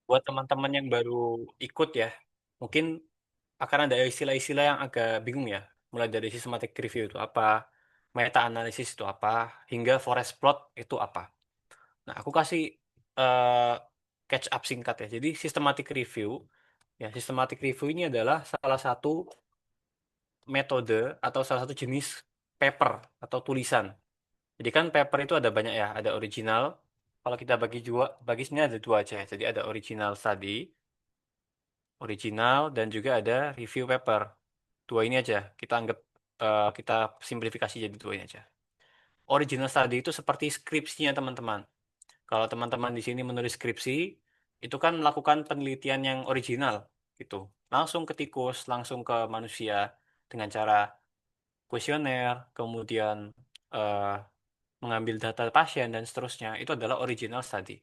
buat teman-teman yang baru ikut ya, mungkin akan ada istilah-istilah yang agak bingung ya. Mulai dari systematic review itu apa, meta analysis itu apa, hingga forest plot itu apa. Nah, aku kasih eh, catch up singkat ya. Jadi systematic review, ya systematic review ini adalah salah satu metode atau salah satu jenis paper atau tulisan. Jadi kan paper itu ada banyak ya, ada original. Kalau kita bagi sini ada dua aja. Jadi ada original study, original dan juga ada review paper. Dua ini aja. Kita anggap kita simplifikasi jadi dua ini aja. Original study itu seperti skripsinya teman-teman. Kalau teman-teman di sini menulis skripsi, itu kan melakukan penelitian yang original gitu. Langsung ke tikus, langsung ke manusia dengan cara kuesioner, kemudian eh, mengambil data pasien dan seterusnya. Itu adalah original study.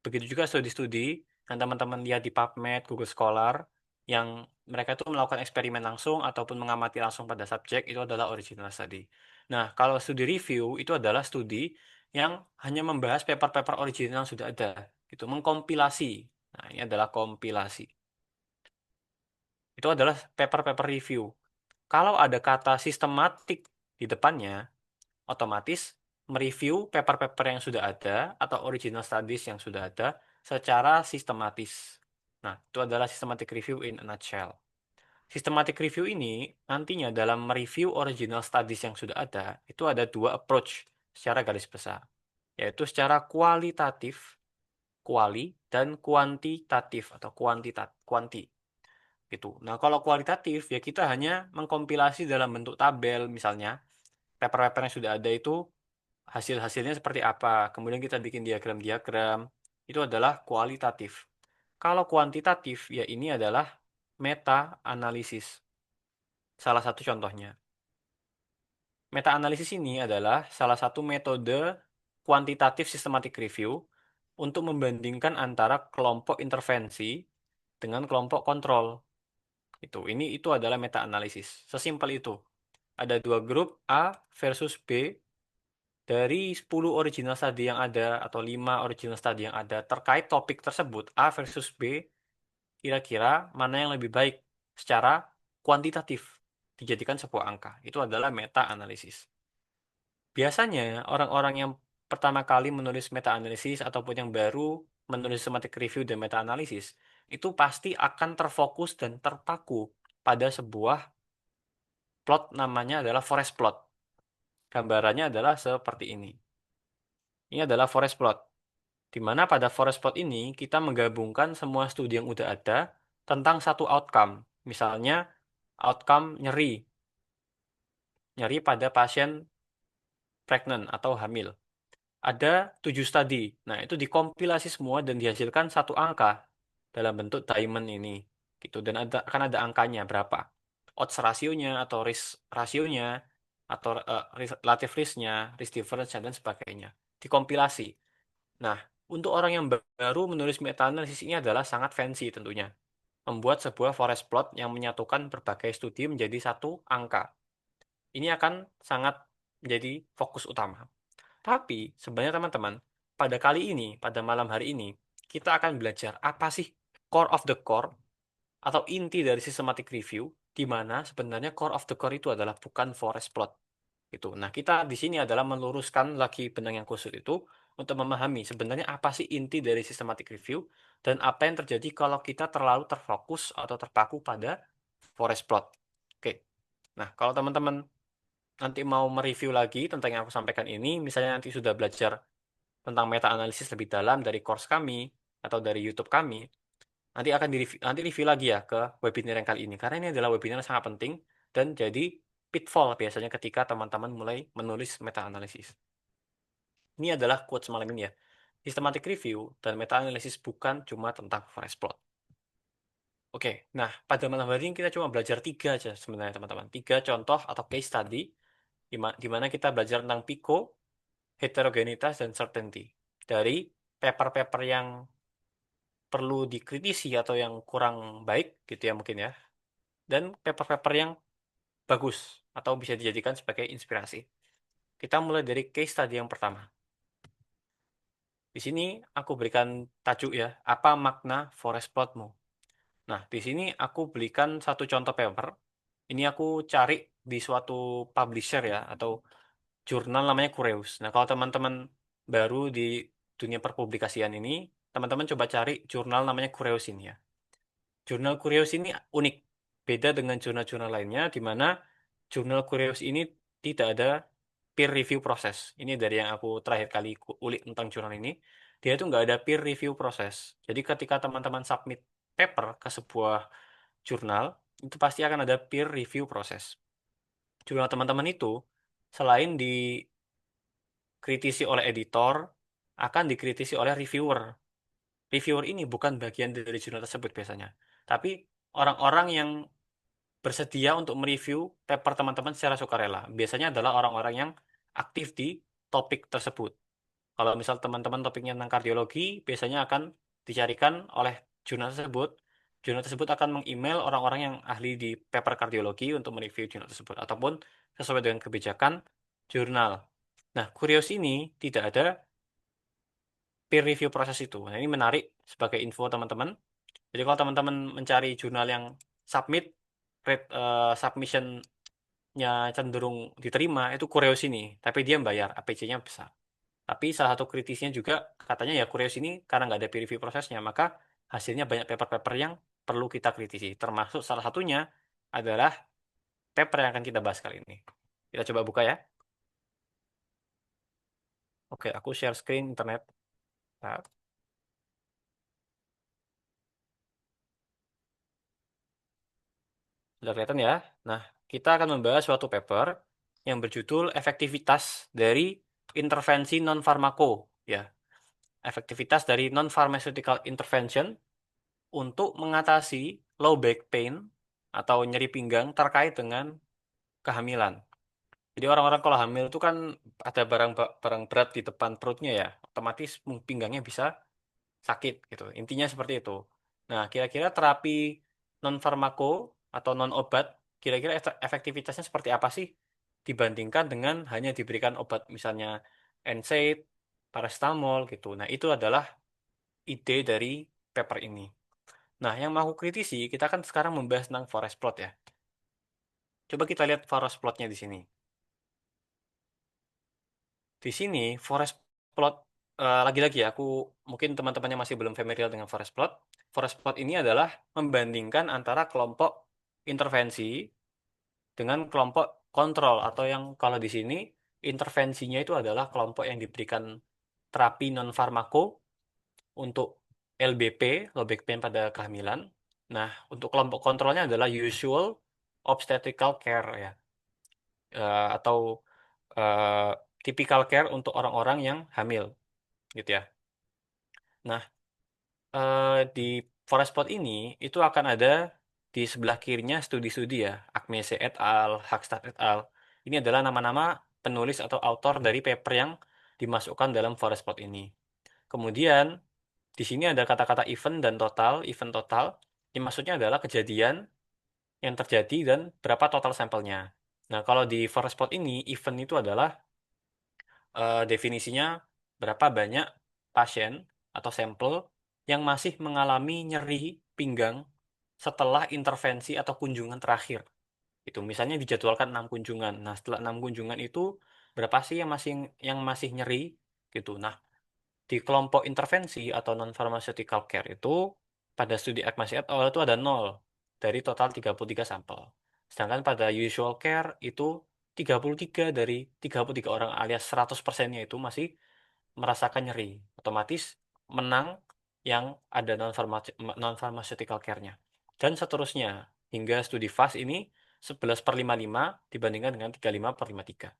Begitu juga studi-studi yang teman-teman lihat di PubMed, Google Scholar, yang mereka itu melakukan eksperimen langsung ataupun mengamati langsung pada subjek, itu adalah original study. Nah, kalau studi review itu adalah studi yang hanya membahas paper-paper original yang sudah ada, gitu, mengkompilasi. Nah, ini adalah kompilasi. Itu adalah paper-paper review. Kalau ada kata sistematik di depannya, otomatis mereview paper-paper yang sudah ada atau original studies yang sudah ada secara sistematis. Nah, itu adalah systematic review in a nutshell. Systematic review ini nantinya dalam mereview original studies yang sudah ada, itu ada dua approach secara garis besar, yaitu secara kualitatif, kuali, dan kuantitatif atau kuanti. Gitu. Nah, kalau kualitatif ya kita hanya mengkompilasi dalam bentuk tabel misalnya, paper-paper yang sudah ada itu hasil-hasilnya seperti apa. Kemudian kita bikin diagram-diagram. Itu adalah kualitatif. Kalau kuantitatif, ya ini adalah meta-analisis. Salah satu contohnya. Meta-analisis ini adalah salah satu metode kuantitatif systematic review untuk membandingkan antara kelompok intervensi dengan kelompok kontrol. Itu adalah meta-analisis. Sesimpel itu. Ada dua grup A versus B. Dari 10 original study yang ada atau 5 original study yang ada terkait topik tersebut A versus B, kira-kira mana yang lebih baik secara kuantitatif dijadikan sebuah angka. Itu adalah meta-analisis. Biasanya orang-orang yang pertama kali menulis meta-analisis ataupun yang baru menulis systematic review dan meta-analisis itu pasti akan terfokus dan terpaku pada sebuah plot namanya adalah forest plot. Gambarannya adalah seperti ini. Ini adalah forest plot. Di mana pada forest plot ini kita menggabungkan semua studi yang udah ada tentang satu outcome. Misalnya outcome nyeri, nyeri pada pasien pregnant atau hamil. Ada 7 studi. Nah, itu dikompilasi semua dan dihasilkan satu angka dalam bentuk diamond ini. Gitu. Dan akan ada angkanya berapa. Odds rasionya atau risk rasionya atau relative risk-nya, risk difference dan sebagainya. Dikompilasi. Nah, untuk orang yang baru menulis meta-analisis ini adalah sangat fancy tentunya. Membuat sebuah forest plot yang menyatukan berbagai studi menjadi satu angka. Ini akan sangat menjadi fokus utama. Tapi sebenarnya teman-teman, pada kali ini, pada malam hari ini, kita akan belajar apa sih core of the core atau inti dari systematic review, di mana sebenarnya core of the core itu adalah bukan forest plot. Itu. Nah, kita di sini adalah meluruskan lagi benang yang kusut itu untuk memahami sebenarnya apa sih inti dari systematic review dan apa yang terjadi kalau kita terlalu terfokus atau terpaku pada forest plot. Oke. Nah, kalau teman-teman nanti mau mereview lagi tentang yang aku sampaikan ini, misalnya nanti sudah belajar tentang meta analisis lebih dalam dari course kami atau dari YouTube kami, nanti review lagi ya ke webinar yang kali ini karena ini adalah webinar yang sangat penting dan jadi pitfall biasanya ketika teman-teman mulai menulis meta analisis. Ini adalah quotes malam ini ya. Systematic review dan meta analisis bukan cuma tentang forest plot. Oke, nah pada malam hari ini kita cuma belajar tiga aja sebenarnya teman-teman. Tiga contoh atau case study di mana kita belajar tentang PICO, heterogenitas, dan certainty. Dari paper-paper yang perlu dikritisi atau yang kurang baik gitu ya mungkin ya. Dan paper-paper yang bagus atau bisa dijadikan sebagai inspirasi. Kita mulai dari case study yang pertama. Di sini aku berikan tajuk ya, apa makna forest plotmu? Nah, di sini aku berikan satu contoh paper. Ini aku cari di suatu publisher ya, atau jurnal namanya Cureus. Nah, kalau teman-teman baru di dunia perpublikasian ini, teman-teman coba cari jurnal namanya Cureus ini ya. Jurnal Cureus ini unik, beda dengan jurnal-jurnal lainnya, di mana jurnal Cureus ini tidak ada peer review proses. Ini dari yang aku terakhir kali ulik tentang jurnal ini, dia itu nggak ada peer review proses. Jadi ketika teman-teman submit paper ke sebuah jurnal, itu pasti akan ada peer review proses. Jurnal teman-teman itu, selain dikritisi oleh editor, akan dikritisi oleh reviewer. Reviewer ini bukan bagian dari jurnal tersebut biasanya, tapi orang-orang yang bersedia untuk mereview paper teman-teman secara sukarela. Biasanya adalah orang-orang yang aktif di topik tersebut. Kalau misal teman-teman topiknya tentang kardiologi, biasanya akan dicarikan oleh jurnal tersebut. Jurnal tersebut akan meng-email orang-orang yang ahli di paper kardiologi untuk mereview jurnal tersebut, ataupun sesuai dengan kebijakan jurnal. Nah, Curious ini tidak ada peer review proses itu. Nah, ini menarik sebagai info teman-teman. Jadi kalau teman-teman mencari jurnal yang submit rate submission-nya cenderung diterima, itu Kureus ini. Tapi dia bayar, APC-nya besar. Tapi salah satu kritisnya juga katanya ya Kureus ini karena nggak ada peer review prosesnya, maka hasilnya banyak paper-paper yang perlu kita kritisi. Termasuk salah satunya adalah paper yang akan kita bahas kali ini. Kita coba buka ya. Oke, aku share screen internet. Nah, sudah kelihatan ya. Nah, kita akan membahas suatu paper yang berjudul efektivitas dari intervensi non farmako ya. Efektivitas dari non pharmaceutical intervention untuk mengatasi low back pain atau nyeri pinggang terkait dengan kehamilan. Jadi orang-orang kalau hamil itu kan ada barang berat di depan perutnya ya, otomatis pinggangnya bisa sakit gitu. Intinya seperti itu. Nah, kira-kira terapi non farmako atau non obat, kira-kira efektivitasnya seperti apa sih dibandingkan dengan hanya diberikan obat misalnya NSAID, paracetamol gitu. Nah, itu adalah ide dari paper ini. Nah, yang mau aku kritisi, kita kan sekarang membahas tentang forest plot ya. Coba kita lihat forest plotnya di sini. Di sini forest plot lagi-lagi ya, aku mungkin teman-temannya masih belum familiar dengan forest plot. Forest plot ini adalah membandingkan antara kelompok intervensi dengan kelompok kontrol atau yang kalau di sini intervensinya itu adalah kelompok yang diberikan terapi non farmako untuk LBP, low back pain pada kehamilan. Nah, untuk kelompok kontrolnya adalah usual obstetrical care ya. Atau eh, typical care untuk orang-orang yang hamil gitu ya. Nah, di Forest Plot ini itu akan ada di sebelah kirinya studi-studi ya, Agnese et al, Hagstad et al. Ini adalah nama-nama penulis atau autor dari paper yang dimasukkan dalam Forest Plot ini. Kemudian di sini ada kata-kata event dan total. Event total, ini maksudnya adalah kejadian yang terjadi dan berapa total sampelnya. Nah, kalau di Forest Plot ini, event itu adalah definisinya berapa banyak pasien atau sampel yang masih mengalami nyeri pinggang setelah intervensi atau kunjungan terakhir. Itu misalnya dijadwalkan 6 kunjungan. Nah, setelah 6 kunjungan itu berapa sih yang masih nyeri gitu. Nah, di kelompok intervensi atau non pharmaceutical care itu pada studi Ekmasi et al. Itu ada 0 dari total 33 sampel. Sedangkan pada usual care itu 33 dari 33 orang alias 100%-nya itu masih merasakan nyeri. Otomatis menang yang ada non pharmaceutical care-nya. Dan seterusnya hingga studi fast ini 11/55 dibandingkan dengan 35/53.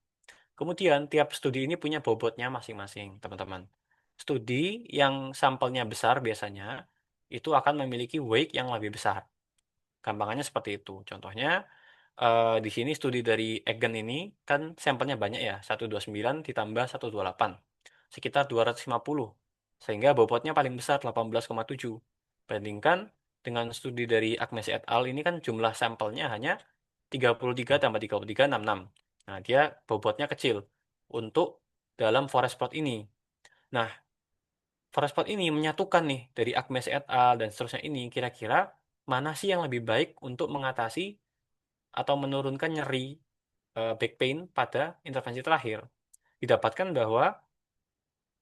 Kemudian tiap studi ini punya bobotnya masing-masing, teman-teman. Studi yang sampelnya besar biasanya itu akan memiliki weight yang lebih besar. Gampangannya seperti itu. Contohnya di sini studi dari Egan ini kan sampelnya banyak ya, 129 ditambah 128. Sekitar 250. Sehingga bobotnya paling besar 18,7. Bandingkan dengan studi dari Agnes et al. Ini kan jumlah sampelnya hanya 33 tambah 33, 66. Nah, dia bobotnya kecil untuk dalam forest plot ini. Nah, Forespot ini menyatukan nih dari Agmes et al. Dan seterusnya ini kira-kira mana sih yang lebih baik untuk mengatasi atau menurunkan nyeri back pain pada intervensi terakhir. Didapatkan bahwa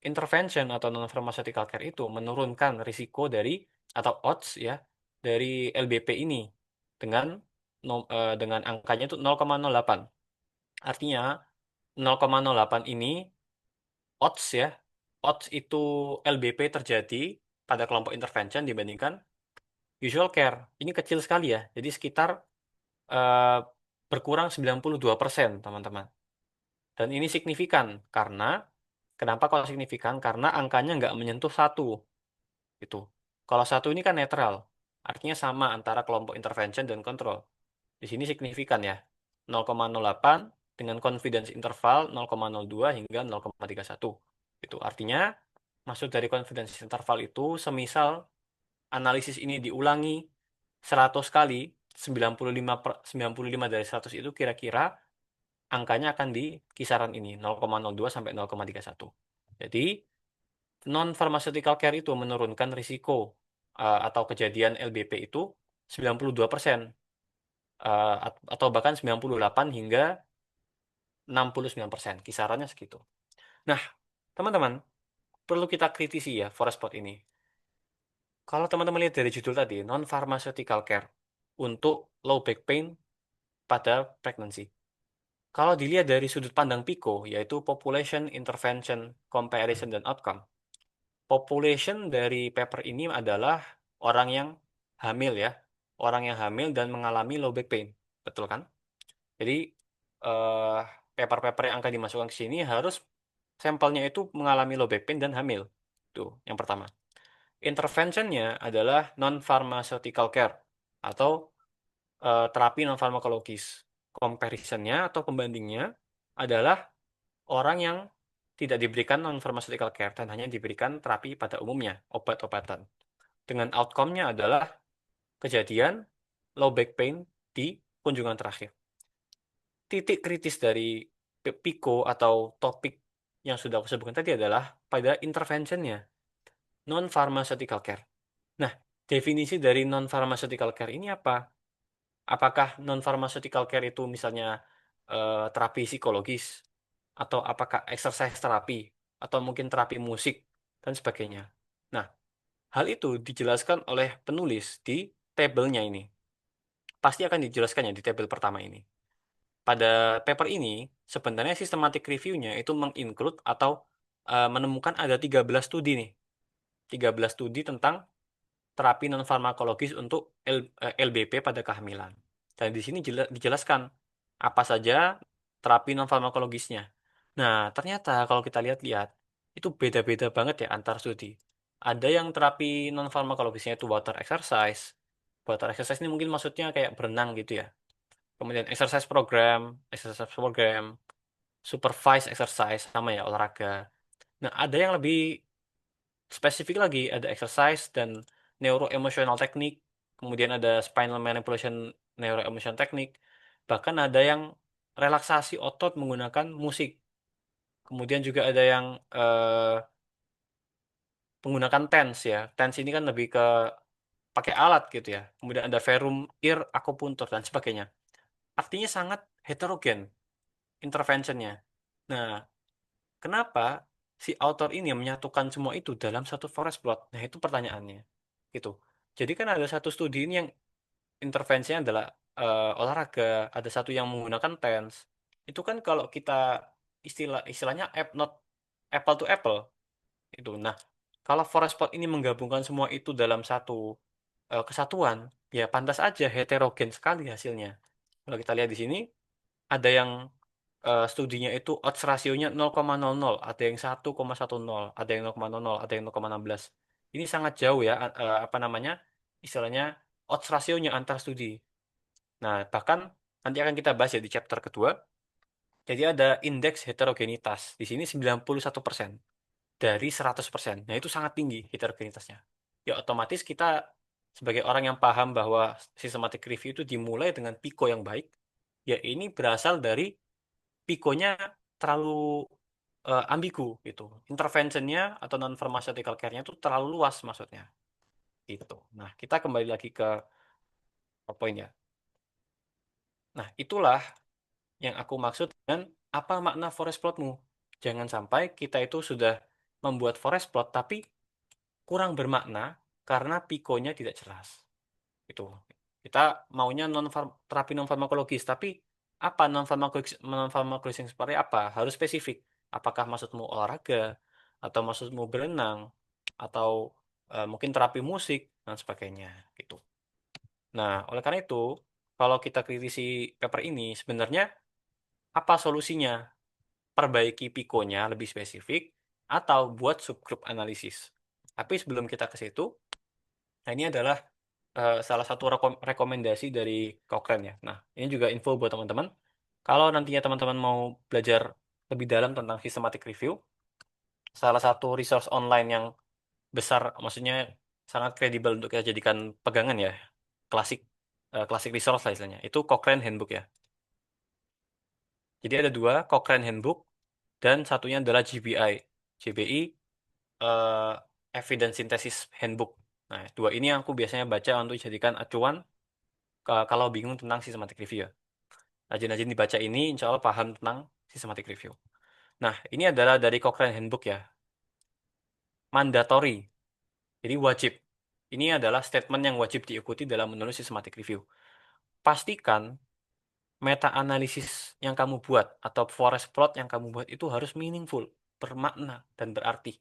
intervention atau non pharmaceutical care itu menurunkan risiko dari atau odds ya dari LBP ini dengan dengan angkanya itu 0,08. Artinya 0,08 ini odds ya. Odds itu LBP terjadi pada kelompok intervention dibandingkan usual care. Ini kecil sekali ya. Jadi sekitar eh, berkurang 92%, teman-teman. Dan ini signifikan karena kenapa kalau signifikan? Karena angkanya nggak menyentuh satu gitu. Kalau satu ini kan netral, artinya sama antara kelompok intervention dan kontrol. Di sini signifikan ya, 0,08 dengan confidence interval 0,02 hingga 0,31. Itu artinya maksud dari confidence interval itu semisal analisis ini diulangi 100 kali, 95 dari 100 itu kira-kira angkanya akan di kisaran ini 0,02 sampai 0,31. Jadi non pharmaceutical care itu menurunkan risiko atau kejadian LBP itu 92%, atau bahkan 98 hingga 69%, kisarannya segitu. Nah, teman-teman, perlu kita kritisi ya forest plot ini. Kalau teman-teman lihat dari judul tadi, non pharmaceutical care untuk low back pain pada pregnancy. Kalau dilihat dari sudut pandang PICO, yaitu Population Intervention Comparison dan Outcome, population dari paper ini adalah orang yang hamil ya, orang yang hamil dan mengalami low back pain, betul kan? Jadi eh, paper-paper yang akan dimasukkan ke sini harus sampelnya itu mengalami low back pain dan hamil. Itu yang pertama. Interventionnya adalah non pharmaceutical care atau terapi non farmakologis. Comparisonnya atau pembandingnya adalah orang yang tidak diberikan non pharmaceutical care dan hanya diberikan terapi pada umumnya, obat-obatan. Dengan outcome-nya adalah kejadian low back pain di kunjungan terakhir. Titik kritis dari PICO atau topik yang sudah aku sebutkan tadi adalah pada interventionnya, non pharmaceutical care. Nah, definisi dari non pharmaceutical care ini apa? Apakah non pharmaceutical care itu misalnya terapi psikologis atau apakah exercise terapi atau mungkin terapi musik dan sebagainya. Nah, hal itu dijelaskan oleh penulis di tabelnya ini. Pasti akan dijelaskan ya di tabel pertama ini. Pada paper ini, sebenarnya systematic review-nya itu menginclude atau menemukan ada 13 studi nih. 13 studi tentang terapi non farmakologis untuk LBP pada kehamilan. Dan di sini dijelaskan apa saja terapi non farmakologisnya. Nah, ternyata kalau kita lihat-lihat itu beda-beda banget ya antar studi. Ada yang terapi non farmakologisnya itu water exercise. Water exercise ini mungkin maksudnya kayak berenang gitu ya. Kemudian exercise program, supervised exercise sama ya olahraga. Nah, ada yang lebih spesifik lagi, ada exercise dan neuroemotional technique, kemudian ada spinal manipulation neuroemotional technique, bahkan ada yang relaksasi otot menggunakan musik, kemudian juga ada yang menggunakan TENS ya. TENS ini kan lebih ke pakai alat gitu ya. Kemudian ada verum, ear, akupuntur dan sebagainya. Artinya sangat heterogen interventionnya. Nah, kenapa si author ini menyatukan semua itu dalam satu forest plot? Nah, itu pertanyaannya. Gitu. Jadi kan ada satu studi ini yang intervensinya adalah olahraga, ada satu yang menggunakan TENS. Itu kan kalau kita istilahnya not apple to apple itu. Nah, kalau forest plot ini menggabungkan semua itu dalam satu kesatuan, ya pantas aja heterogen sekali hasilnya. Kalau kita lihat di sini ada yang studinya itu odds rasionya 0,00, ada yang 1,10, ada yang 0,00, ada yang 0,16. Ini sangat jauh ya, apa namanya, istilahnya odds rasionya antar studi. Nah, bahkan nanti akan kita bahas ya di chapter kedua. Jadi ada indeks heterogenitas. Di sini 91% dari 100%. Nah, itu sangat tinggi heterogenitasnya. Ya, otomatis kita sebagai orang yang paham bahwa systematic review itu dimulai dengan PICO yang baik, ya ini berasal dari pikonya terlalu ambigu gitu. Interventionnya atau non pharmaceutical care-nya itu terlalu luas maksudnya gitu. Nah, kita kembali lagi ke poinnya. Nah, itulah yang aku maksud dengan apa makna forest plotmu. Jangan sampai kita itu sudah membuat forest plot tapi kurang bermakna karena pikonya tidak jelas. Itu. Kita maunya terapi non farmakologis, tapi apa non farmakologis yang seperti apa? Harus spesifik. Apakah maksudmu olahraga atau maksudmu berenang atau mungkin terapi musik dan sebagainya gitu. Nah, oleh karena itu, kalau kita kritisi paper ini, sebenarnya apa solusinya? Perbaiki pikonya lebih spesifik atau buat subgroup analisis. Tapi sebelum kita ke situ, nah ini adalah salah satu rekomendasi dari Cochrane ya. Nah, ini juga info buat teman-teman. Kalau nantinya teman-teman mau belajar lebih dalam tentang systematic review, salah satu resource online yang besar, maksudnya sangat kredibel untuk kita jadikan pegangan ya, klasik klasik resource lah istilahnya. Itu Cochrane Handbook ya. Jadi ada dua, Cochrane Handbook dan satunya adalah GBI. GBI eh, Evidence Synthesis Handbook. Nah, dua ini yang aku biasanya baca untuk dijadikan acuan kalau bingung tentang systematic review ya. Rajin-rajin dibaca ini, insya Allah paham tentang systematic review. Nah, ini adalah dari Cochrane Handbook ya. Mandatory, jadi wajib. Ini adalah statement yang wajib diikuti dalam menulis systematic review. Pastikan meta-analisis yang kamu buat atau forest plot yang kamu buat itu harus meaningful, bermakna, dan berarti.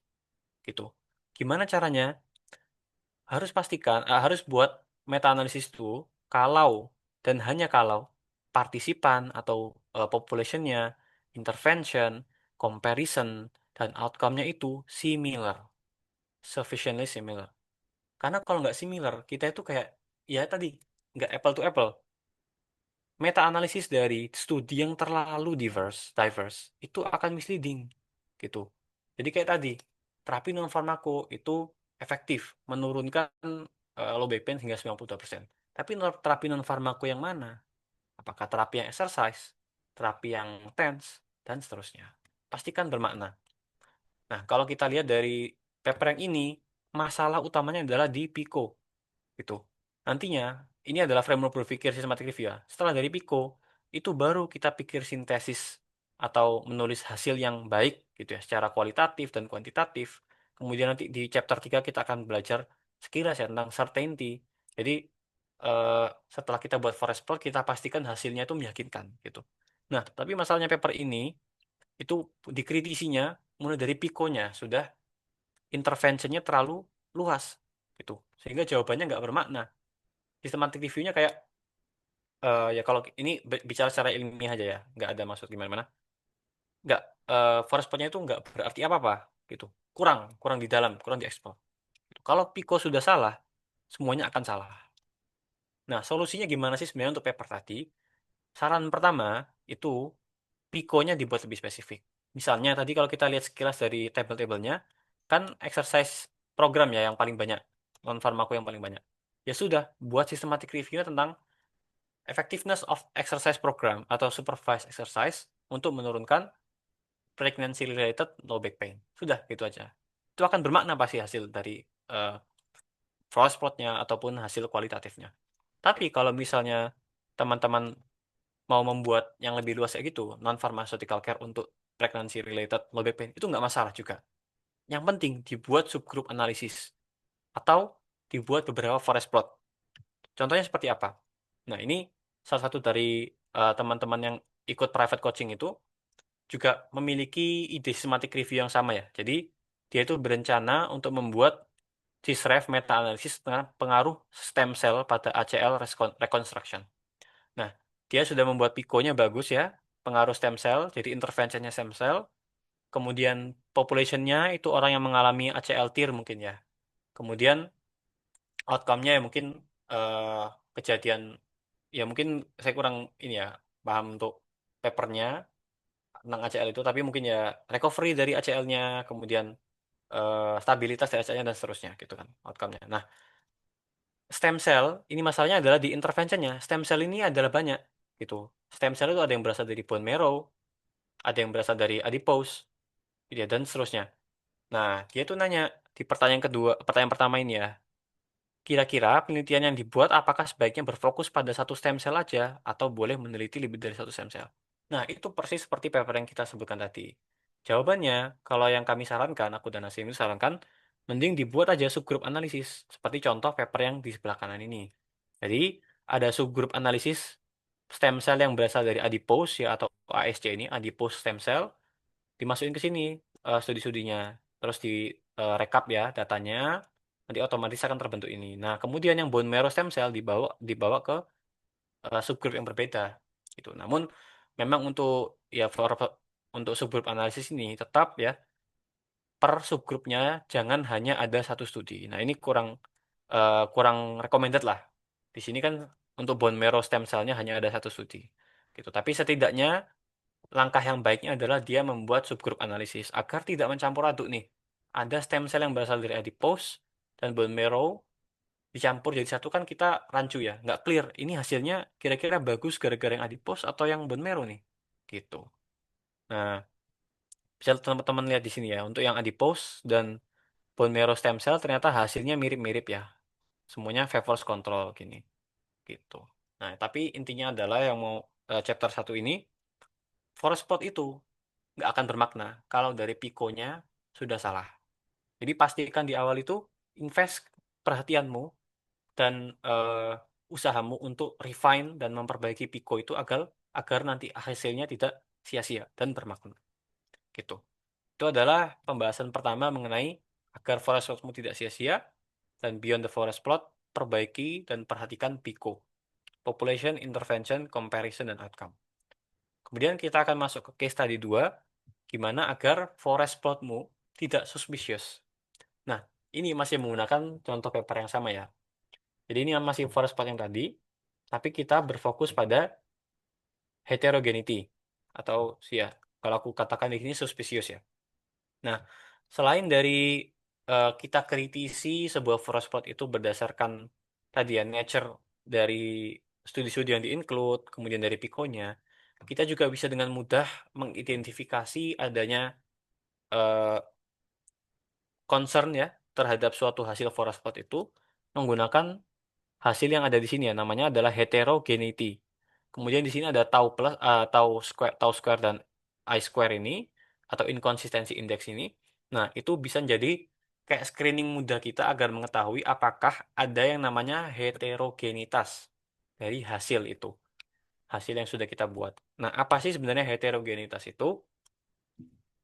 Gitu. Gimana caranya? Harus buat meta-analisis itu kalau dan hanya kalau partisipan atau populationnya, intervention, comparison, dan outcome-nya itu similar, sufficiently similar. Karena kalau nggak similar, kita itu kayak, ya tadi, nggak apple to apple. Meta-analisis dari studi yang terlalu diverse, itu akan misleading, gitu. Jadi kayak tadi, terapi non farmako itu efektif menurunkan low back pain hingga 92%. Tapi terapi non farmako yang mana? Apakah terapi yang exercise, terapi yang tense, dan seterusnya. Pastikan bermakna. Nah, kalau kita lihat dari paper yang ini, masalah utamanya adalah di PICO gitu. Nantinya ini adalah framework berpikir systematic review ya. Setelah dari Pico, itu baru kita pikir sintesis atau menulis hasil yang baik gitu ya, secara kualitatif dan kuantitatif. Kemudian nanti di chapter 3 kita akan belajar sekilas ya tentang certainty. Jadi eh, setelah kita buat forest plot, kita pastikan hasilnya itu meyakinkan gitu. Nah, tapi masalahnya paper ini itu dikritisinya mulai dari Pico-nya sudah interventionnya terlalu luas gitu. Sehingga jawabannya nggak bermakna. Systematic review-nya kayak ya kalau ini bicara secara ilmiah aja ya, nggak ada maksud gimana-mana. Nggak forest plot-nya itu nggak berarti apa-apa gitu. Kurang, kurang di dalam, kurang dieksplor. Gitu. Kalau Pico sudah salah, semuanya akan salah. Nah, solusinya gimana sih sebenarnya untuk paper tadi? Saran pertama itu Pico-nya dibuat lebih spesifik. Misalnya tadi kalau kita lihat sekilas dari table-tablenya, kan exercise program ya yang paling banyak, non farmako yang paling banyak. Ya sudah, buat systematic review tentang effectiveness of exercise program atau supervised exercise untuk menurunkan pregnancy related low back pain. Sudah, gitu aja. Itu akan bermakna pasti hasil dari uh, forest plotnya ataupun hasil kualitatifnya. Tapi kalau misalnya teman-teman mau membuat yang lebih luas kayak gitu, non pharmaceutical care untuk pregnancy related low back pain, itu nggak masalah juga. Yang penting dibuat subgroup analisis atau dibuat beberapa forest plot. Contohnya seperti apa? Nah, ini salah satu dari teman-teman yang ikut private coaching itu juga memiliki ide systematic review yang sama ya. Jadi, dia itu berencana untuk membuat CISREF meta-analisis tentang pengaruh stem cell pada ACL reconstruction. Nah, dia sudah membuat pikonya bagus ya, pengaruh stem cell, jadi interventionnya stem cell, kemudian populationnya itu orang yang mengalami ACL tear mungkin ya. Kemudian outcome-nya ya mungkin eh, kejadian ya mungkin saya kurang ini ya paham untuk papernya tentang ACL itu tapi mungkin ya recovery dari ACL-nya kemudian stabilitas dari ACL-nya dan seterusnya gitu kan outcome-nya. Nah, stem cell ini masalahnya adalah di interventionnya. Stem cell ini adalah banyak gitu. Stem cell itu ada yang berasal dari bone marrow, ada yang berasal dari adipose, gitu ya, dan seterusnya. Nah, dia tuh nanya di pertanyaan kedua, pertanyaan pertama ini ya, kira-kira penelitian yang dibuat apakah sebaiknya berfokus pada satu stem cell aja atau boleh meneliti lebih dari satu stem cell? Nah, itu persis seperti paper yang kita sebutkan tadi. Jawabannya, kalau yang kami sarankan, aku dan Nasim itu sarankan, mending dibuat aja subgroup analisis, seperti contoh paper yang di sebelah kanan ini. Jadi, ada subgroup analisis stem cell yang berasal dari adipose ya atau ASC ini, adipose stem cell, dimasukin ke sini studi-studinya, terus di rekap ya datanya, nanti otomatis akan terbentuk ini. Nah, kemudian yang bone marrow stem cell dibawa dibawa ke subgroup yang berbeda gitu. Namun memang untuk ya untuk subgroup analisis ini tetap ya per subgrupnya jangan hanya ada satu studi. Nah, ini kurang kurang recommended lah. Di sini kan untuk bone marrow stem cell-nya hanya ada satu studi gitu. Tapi setidaknya langkah yang baiknya adalah dia membuat subgroup analisis agar tidak mencampur aduk nih. Ada stem cell yang berasal dari adipose dan bone marrow dicampur jadi satu kan kita rancu ya, nggak clear. Ini hasilnya kira-kira bagus gara-gara yang adipose atau yang bone marrow nih, gitu. Nah, bisa teman-teman lihat di sini ya, untuk yang adipose dan bone marrow stem cell ternyata hasilnya mirip-mirip ya. Semuanya favors control gini, gitu. Nah, tapi intinya adalah yang mau chapter satu ini, forest plot itu nggak akan bermakna kalau dari pikonya sudah salah. Jadi pastikan di awal itu invest perhatianmu dan usahamu untuk refine dan memperbaiki Pico itu agar agar nanti hasilnya tidak sia-sia dan bermakna. Gitu. Itu adalah pembahasan pertama mengenai agar forest plotmu tidak sia-sia dan beyond the forest plot perbaiki dan perhatikan Pico. Population, intervention, comparison, dan outcome. Kemudian kita akan masuk ke case study 2, gimana agar forest plotmu tidak suspicious. Nah, ini masih menggunakan contoh paper yang sama ya. Jadi ini masih forest plot yang tadi, tapi kita berfokus pada heterogeneity atau ya kalau aku katakan di sini suspicious ya. Nah, selain dari kita kritisi sebuah forest plot itu berdasarkan tadi ya nature dari studi-studi yang di-include, kemudian dari Pico-nya, kita juga bisa dengan mudah mengidentifikasi adanya eh, concern ya terhadap suatu hasil forest plot itu menggunakan hasil yang ada di sini ya namanya adalah heterogeneity. Kemudian di sini ada tau square dan I square ini atau inconsistency index ini. Nah, itu bisa jadi kayak screening mudah kita agar mengetahui apakah ada yang namanya heterogenitas dari hasil itu, hasil yang sudah kita buat. Nah, apa sih sebenarnya heterogenitas itu?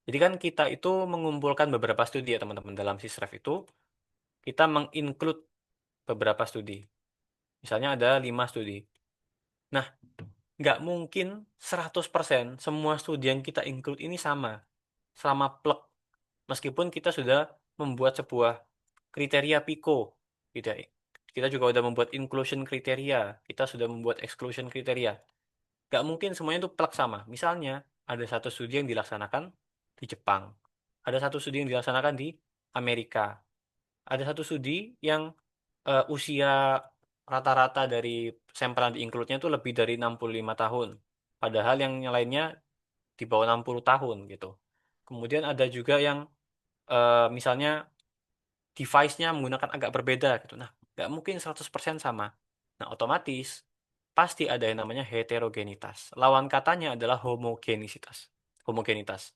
Jadi kan kita itu mengumpulkan beberapa studi ya teman-teman dalam sisref itu kita menginclude beberapa studi. Misalnya ada 5 studi. Nah, nggak mungkin 100% semua studi yang kita include ini sama. Sama plek. Meskipun kita sudah membuat sebuah kriteria PICO. Gitu ya. Kita juga sudah membuat inclusion kriteria. Kita sudah membuat exclusion kriteria. Nggak mungkin semuanya itu plek sama. Misalnya, ada satu studi yang dilaksanakan di Jepang. Ada satu studi yang dilaksanakan di Amerika. Ada satu studi yang usia rata-rata dari sampel yang di-include-nya itu lebih dari 65 tahun. Padahal yang lainnya di bawah 60 tahun gitu. Kemudian ada juga yang misalnya device-nya menggunakan agak berbeda gitu. Nah, nggak mungkin 100% sama. Nah, otomatis pasti ada yang namanya heterogenitas. Lawan katanya adalah homogenisitas. Homogenitas.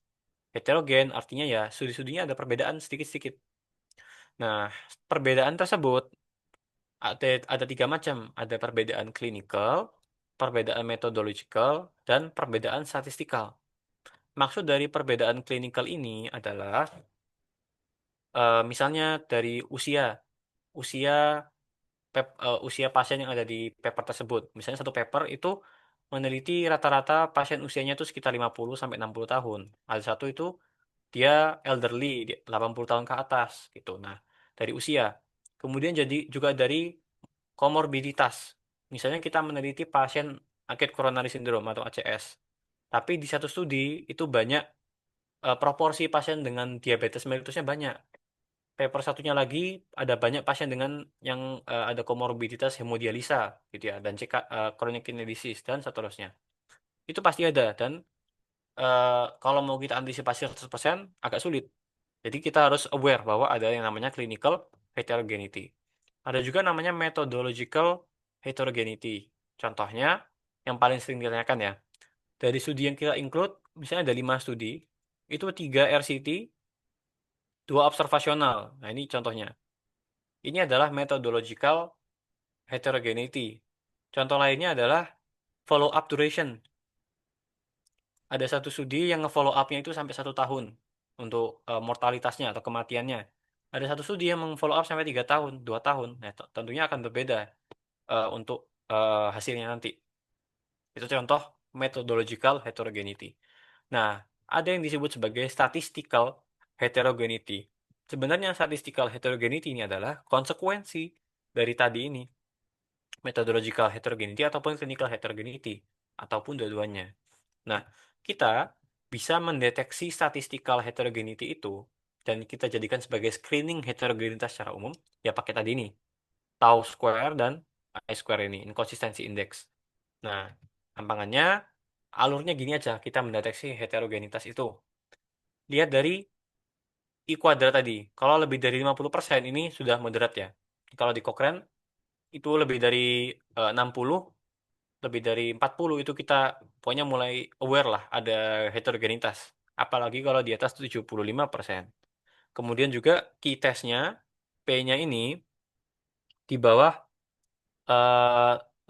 Heterogen artinya ya studi-studinya ada perbedaan sedikit-sedikit. Nah, perbedaan tersebut ada tiga macam. Ada perbedaan klinikal, perbedaan metodological, dan perbedaan statistikal. Maksud dari perbedaan klinikal ini adalah misalnya dari usia, usia usia pasien yang ada di paper tersebut. Misalnya satu paper itu meneliti rata-rata pasien usianya itu sekitar 50 sampai 60 tahun. Ada satu itu dia elderly, 80 tahun ke atas gitu. Nah, dari usia. Kemudian jadi juga dari komorbiditas. Misalnya kita meneliti pasien akut coronary syndrome atau ACS. Tapi di satu studi itu banyak proporsi pasien dengan diabetes mellitusnya banyak. Paper satunya lagi ada banyak pasien dengan yang ada komorbiditas hemodialisa gitu ya dan chronic kidney disease dan seterusnya. Itu pasti ada dan kalau mau kita antisipasi 100% agak sulit. Jadi kita harus aware bahwa ada yang namanya clinical heterogeneity. Ada juga namanya methodological heterogeneity. Contohnya yang paling sering ditanyakan ya. Dari studi yang kita include, misalnya ada 5 studi, itu 3 RCT, 2 observasional. Nah ini contohnya. Ini adalah methodological heterogeneity. Contoh lainnya adalah follow up duration. Ada satu studi yang nge-follow up-nya itu sampai 1 tahun untuk mortalitasnya atau kematiannya. Ada satu studi yang meng-follow up sampai 3 tahun, 2 tahun. Nah, tentunya akan berbeda untuk hasilnya nanti. Itu contoh methodological heterogeneity. Nah, ada yang disebut sebagai statistical heterogeneity. Sebenarnya statistical heterogeneity ini adalah konsekuensi dari tadi ini, methodological heterogeneity ataupun clinical heterogeneity, ataupun dua-duanya. Nah, kita bisa mendeteksi statistical heterogeneity itu dan kita jadikan sebagai screening heterogenitas secara umum, ya pakai tadi nih, tau square dan I square ini, inconsistency index. Nah, gampangannya, alurnya gini aja, kita mendeteksi heterogenitas itu. Lihat dari I kuadrat tadi, kalau lebih dari 50% ini sudah moderat ya. Kalau di Cochrane, itu lebih dari 60, lebih dari 40 itu kita pokoknya mulai aware lah ada heterogenitas. Apalagi kalau di atas 75%. Kemudian juga key testnya, P-nya ini di bawah 0,1.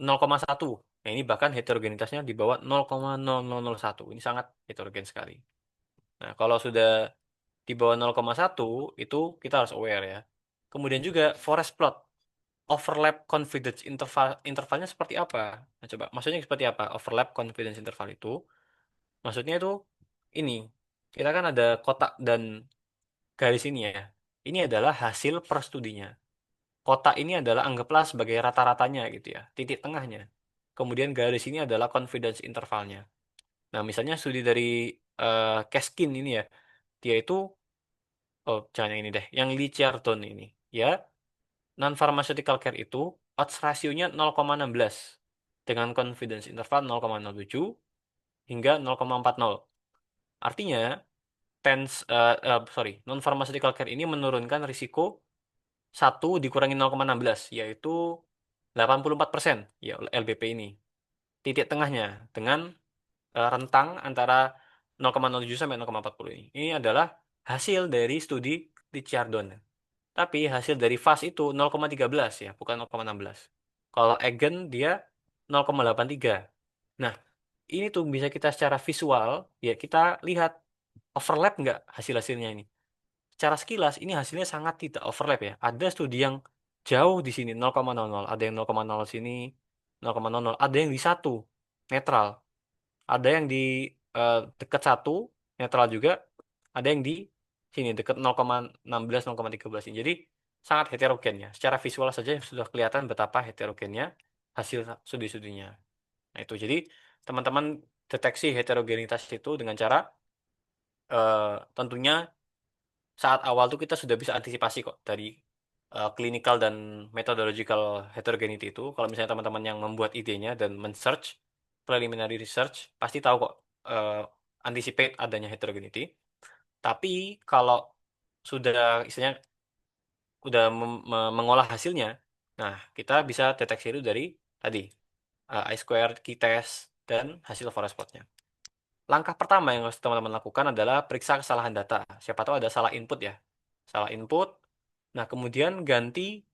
Nah, ini bahkan heterogenitasnya di bawah 0,0001. Ini sangat heterogen sekali. Nah, kalau sudah di bawah 0,1 itu kita harus aware ya. Kemudian juga forest plot. Overlap confidence intervalnya seperti apa? Nah, coba maksudnya seperti apa? Overlap confidence interval itu maksudnya itu ini. Kita kan ada kotak dan garis ini ya. Ini adalah hasil per studinya. Kotak ini adalah anggaplah sebagai rata-ratanya gitu ya, titik tengahnya. Kemudian garis ini adalah confidence intervalnya. Nah, misalnya studi dari Keskin ini ya, dia itu, oh jangan yang ini deh, yang Lee Chiardon ini. Ya, non-pharmaceutical care itu odds rasionya 0,16 dengan confidence interval 0,07 hingga 0,40. Artinya, non-pharmaceutical care ini menurunkan risiko 1 dikurangi 0,16, yaitu 84% ya LBP ini. Titik tengahnya dengan rentang antara 0,07 sampai 0,40 ini. Ini adalah hasil dari studi Richardson. Tapi hasil dari FAS itu 0,13 ya, bukan 0,16. Kalau Egen dia 0,83. Nah, ini tuh bisa kita secara visual, ya kita lihat overlap nggak hasil-hasilnya ini. Secara sekilas ini hasilnya sangat tidak overlap ya. Ada studi yang jauh di sini 0,00, ada yang 0,0 sini 0,00, ada yang di satu netral, ada yang di dekat satu netral juga, ada yang di sini dekat 0,16 0,13 ini. Jadi sangat heterogen ya. Secara visual saja sudah kelihatan betapa heterogennya hasil studi-studinya. Nah, itu jadi teman-teman deteksi heterogenitas itu dengan cara tentunya saat awal tuh kita sudah bisa antisipasi kok dari clinical dan methodological heterogeneity itu. Kalau misalnya teman-teman yang membuat idenya dan men-search preliminary research pasti tahu kok eh, anticipate adanya heterogeneity. Tapi kalau sudah istilahnya udah mengolah hasilnya, nah kita bisa deteksi itu dari tadi I-squared, key test, dan hasil forest plotnya. Langkah pertama yang harus teman-teman lakukan adalah periksa kesalahan data. Siapa tahu ada salah input ya. Salah input. Nah, kemudian ganti,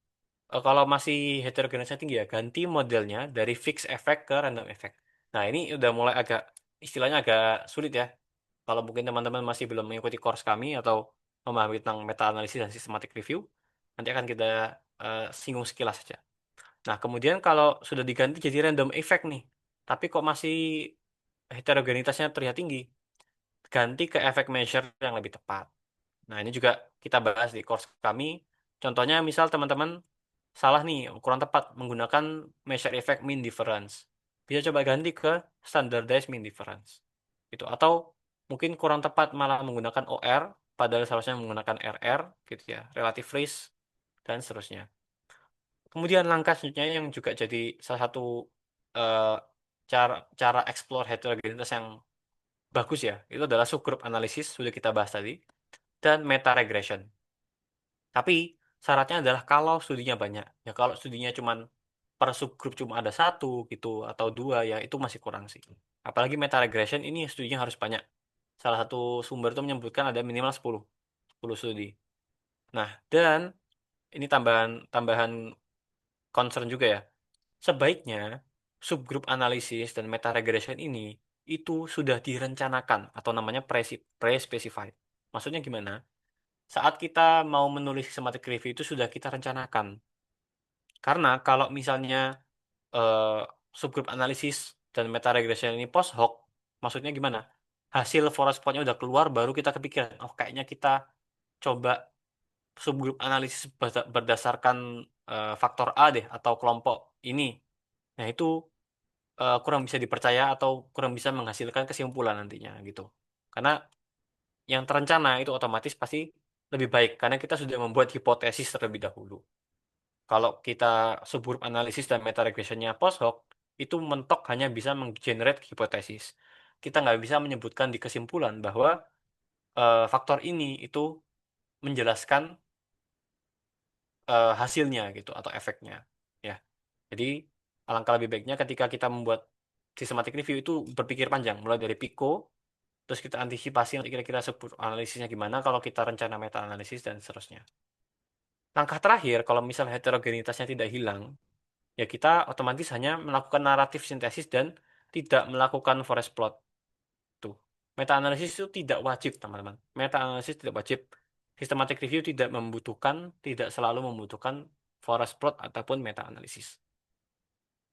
kalau masih heterogeneisnya tinggi ya, ganti modelnya dari fixed effect ke random effect. Nah, ini udah mulai agak, istilahnya agak sulit ya. Kalau mungkin teman-teman masih belum mengikuti course kami atau memahami tentang meta-analisis dan systematic review, nanti akan kita singgung sekilas saja. Nah, kemudian kalau sudah diganti jadi random effect nih, tapi kok masih heterogenitasnya terlihat tinggi, ganti ke efek measure yang lebih tepat. Nah, ini juga kita bahas di course kami. Contohnya, misal teman-teman salah nih, kurang tepat menggunakan measure effect mean difference. Bisa coba ganti ke standardized mean difference. Gitu. Atau mungkin kurang tepat malah menggunakan OR, padahal seharusnya menggunakan RR, gitu ya, relative risk, dan seterusnya. Kemudian langkah selanjutnya yang juga jadi salah satu eh, cara cara explore heterogeneitas yang bagus ya, itu adalah subgroup analisis, sudah kita bahas tadi, dan meta regression. Tapi syaratnya adalah kalau studinya banyak. Ya kalau studinya cuman per subgroup cuma ada satu gitu atau dua ya itu masih kurang sih. Apalagi meta regression ini studinya harus banyak. Salah satu sumber itu menyebutkan ada minimal 10 studi. Nah, dan ini tambahan tambahan concern juga ya. Sebaiknya subgroup analisis dan meta regression ini itu sudah direncanakan atau namanya pre-specified. Maksudnya gimana? Saat kita mau menulis systematic review itu sudah kita rencanakan. Karena kalau misalnya eh, subgroup analisis dan meta regression ini post hoc, maksudnya gimana? Hasil forest plotnya udah keluar, baru kita kepikiran, oh kayaknya kita coba subgroup analisis berdasarkan faktor A deh atau kelompok ini. Nah itu kurang bisa dipercaya atau kurang bisa menghasilkan kesimpulan nantinya gitu. Karena yang terencana itu otomatis pasti lebih baik karena kita sudah membuat hipotesis terlebih dahulu. Kalau kita subgroup analisis dan meta regressionnya post hoc, itu mentok hanya bisa menggenerate hipotesis. Kita nggak bisa menyebutkan di kesimpulan bahwa faktor ini itu menjelaskan hasilnya gitu atau efeknya. Ya, jadi alangkah lebih baiknya ketika kita membuat systematic review itu berpikir panjang, mulai dari PICO, terus kita antisipasi nanti kira-kira subgroup analisisnya gimana kalau kita rencana meta analisis dan seterusnya. Langkah terakhir, kalau misal heterogenitasnya tidak hilang, ya kita otomatis hanya melakukan naratif sintesis dan tidak melakukan forest plot. Tuh. Meta analisis itu tidak wajib, teman-teman. Meta analisis tidak wajib. Systematic review tidak membutuhkan, tidak selalu membutuhkan forest plot ataupun meta analisis.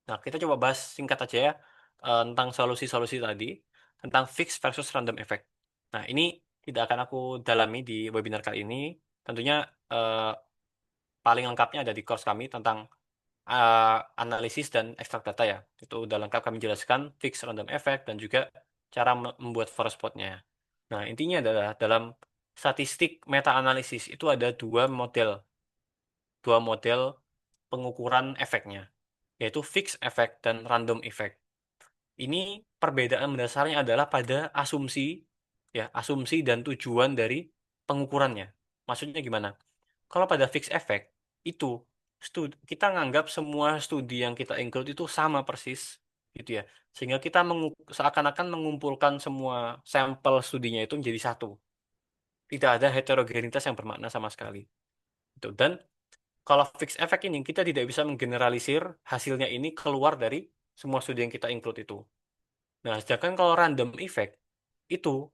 Nah, kita coba bahas singkat aja ya tentang solusi-solusi tadi, tentang fixed versus random effect. Nah, ini tidak akan aku dalami di webinar kali ini. Tentunya eh, paling lengkapnya ada di course kami tentang analisis dan ekstrak data ya. Itu udah lengkap kami jelaskan fix random effect dan juga cara membuat forest plotnya. Nah, intinya adalah dalam statistik meta analisis itu ada dua model pengukuran efeknya, yaitu fixed effect dan random effect. Ini perbedaan mendasarnya adalah pada asumsi ya, asumsi dan tujuan dari pengukurannya. Maksudnya gimana? Kalau pada fixed effect itu kita nganggap semua studi yang kita include itu sama persis gitu ya. Sehingga kita seakan-akan mengumpulkan semua sampel studinya itu menjadi satu. Tidak ada heterogenitas yang bermakna sama sekali. Itu. Dan kalau fixed effect ini kita tidak bisa menggeneralisir hasilnya ini keluar dari semua studi yang kita include itu. Nah, sedangkan kalau random effect itu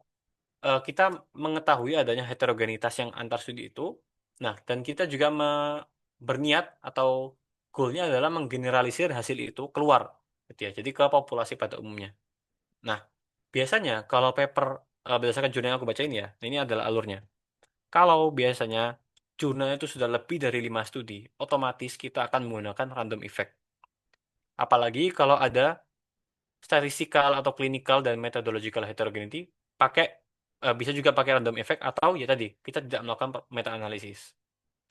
kita mengetahui adanya heterogenitas yang antar studi itu. Nah, dan kita juga berniat atau goalnya adalah menggeneralisir hasil itu keluar, gitu ya. Jadi ke populasi pada umumnya. Nah, biasanya kalau paper berdasarkan jurnal yang aku baca ini ya, ini adalah alurnya. Kalau biasanya jurnal itu sudah lebih dari 5 studi, otomatis kita akan menggunakan random effect. Apalagi kalau ada statistical atau clinical dan methodological heterogeneity pakai bisa juga pakai random effect atau ya tadi kita tidak melakukan meta analisis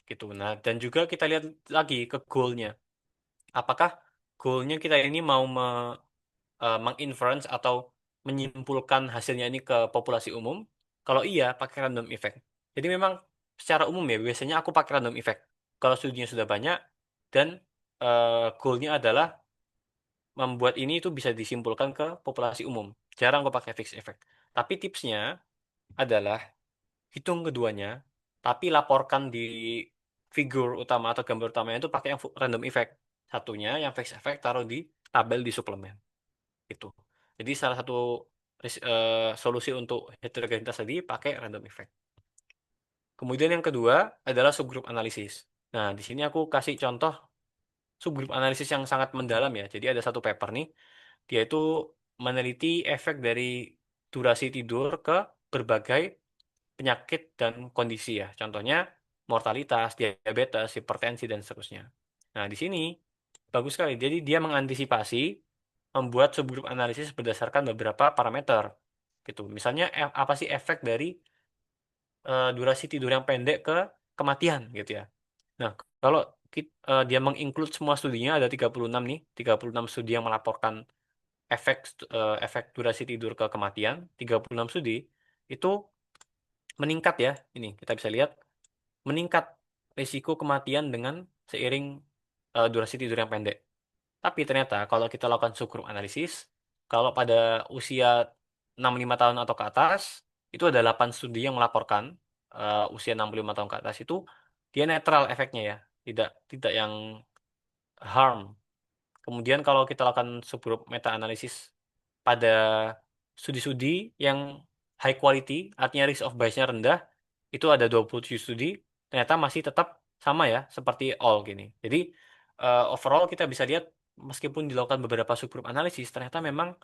gitu. Nah, dan juga kita lihat lagi ke goalnya. Apakah goalnya kita ini mau menginference atau menyimpulkan hasilnya ini ke populasi umum? Kalau iya, pakai random effect. Jadi memang secara umum ya biasanya aku pakai random effect. Kalau studinya sudah banyak dan goalnya adalah membuat ini itu bisa disimpulkan ke populasi umum. Jarang gue pakai fixed effect. Tapi tipsnya adalah hitung keduanya, tapi laporkan di figur utama atau gambar utamanya itu pakai yang random effect. Satunya yang fixed effect taruh di tabel di suplemen. Itu. Jadi salah satu solusi untuk heterogenitas tadi pakai random effect. Kemudian yang kedua adalah subgroup analisis. Nah, di sini aku kasih contoh subgroup analisis yang sangat mendalam ya. Jadi ada satu paper nih, dia itu meneliti efek dari durasi tidur ke berbagai penyakit dan kondisi ya. Contohnya mortalitas, diabetes, hipertensi, dan seterusnya. Nah, di sini bagus sekali. Jadi dia mengantisipasi membuat subgroup analisis berdasarkan beberapa parameter. Gitu. Misalnya apa sih efek dari durasi tidur yang pendek ke kematian gitu ya. Nah, kalau dia menginclude semua studinya ada 36 nih, 36 studi yang melaporkan efek durasi tidur ke kematian 36 studi itu meningkat ya. Ini kita bisa lihat meningkat risiko kematian dengan seiring durasi tidur yang pendek. Tapi ternyata kalau kita lakukan subgroup analisis, kalau pada usia 65 tahun atau ke atas, itu ada 8 studi yang melaporkan usia 65 tahun ke atas itu dia netral efeknya ya, tidak tidak yang harm. Kemudian kalau kita lakukan subgroup meta analisis pada studi-studi yang high quality, artinya risk of bias-nya rendah, itu ada 27 studi, ternyata masih tetap sama ya, seperti all gini. Jadi overall kita bisa lihat meskipun dilakukan beberapa subgroup analisis, ternyata memang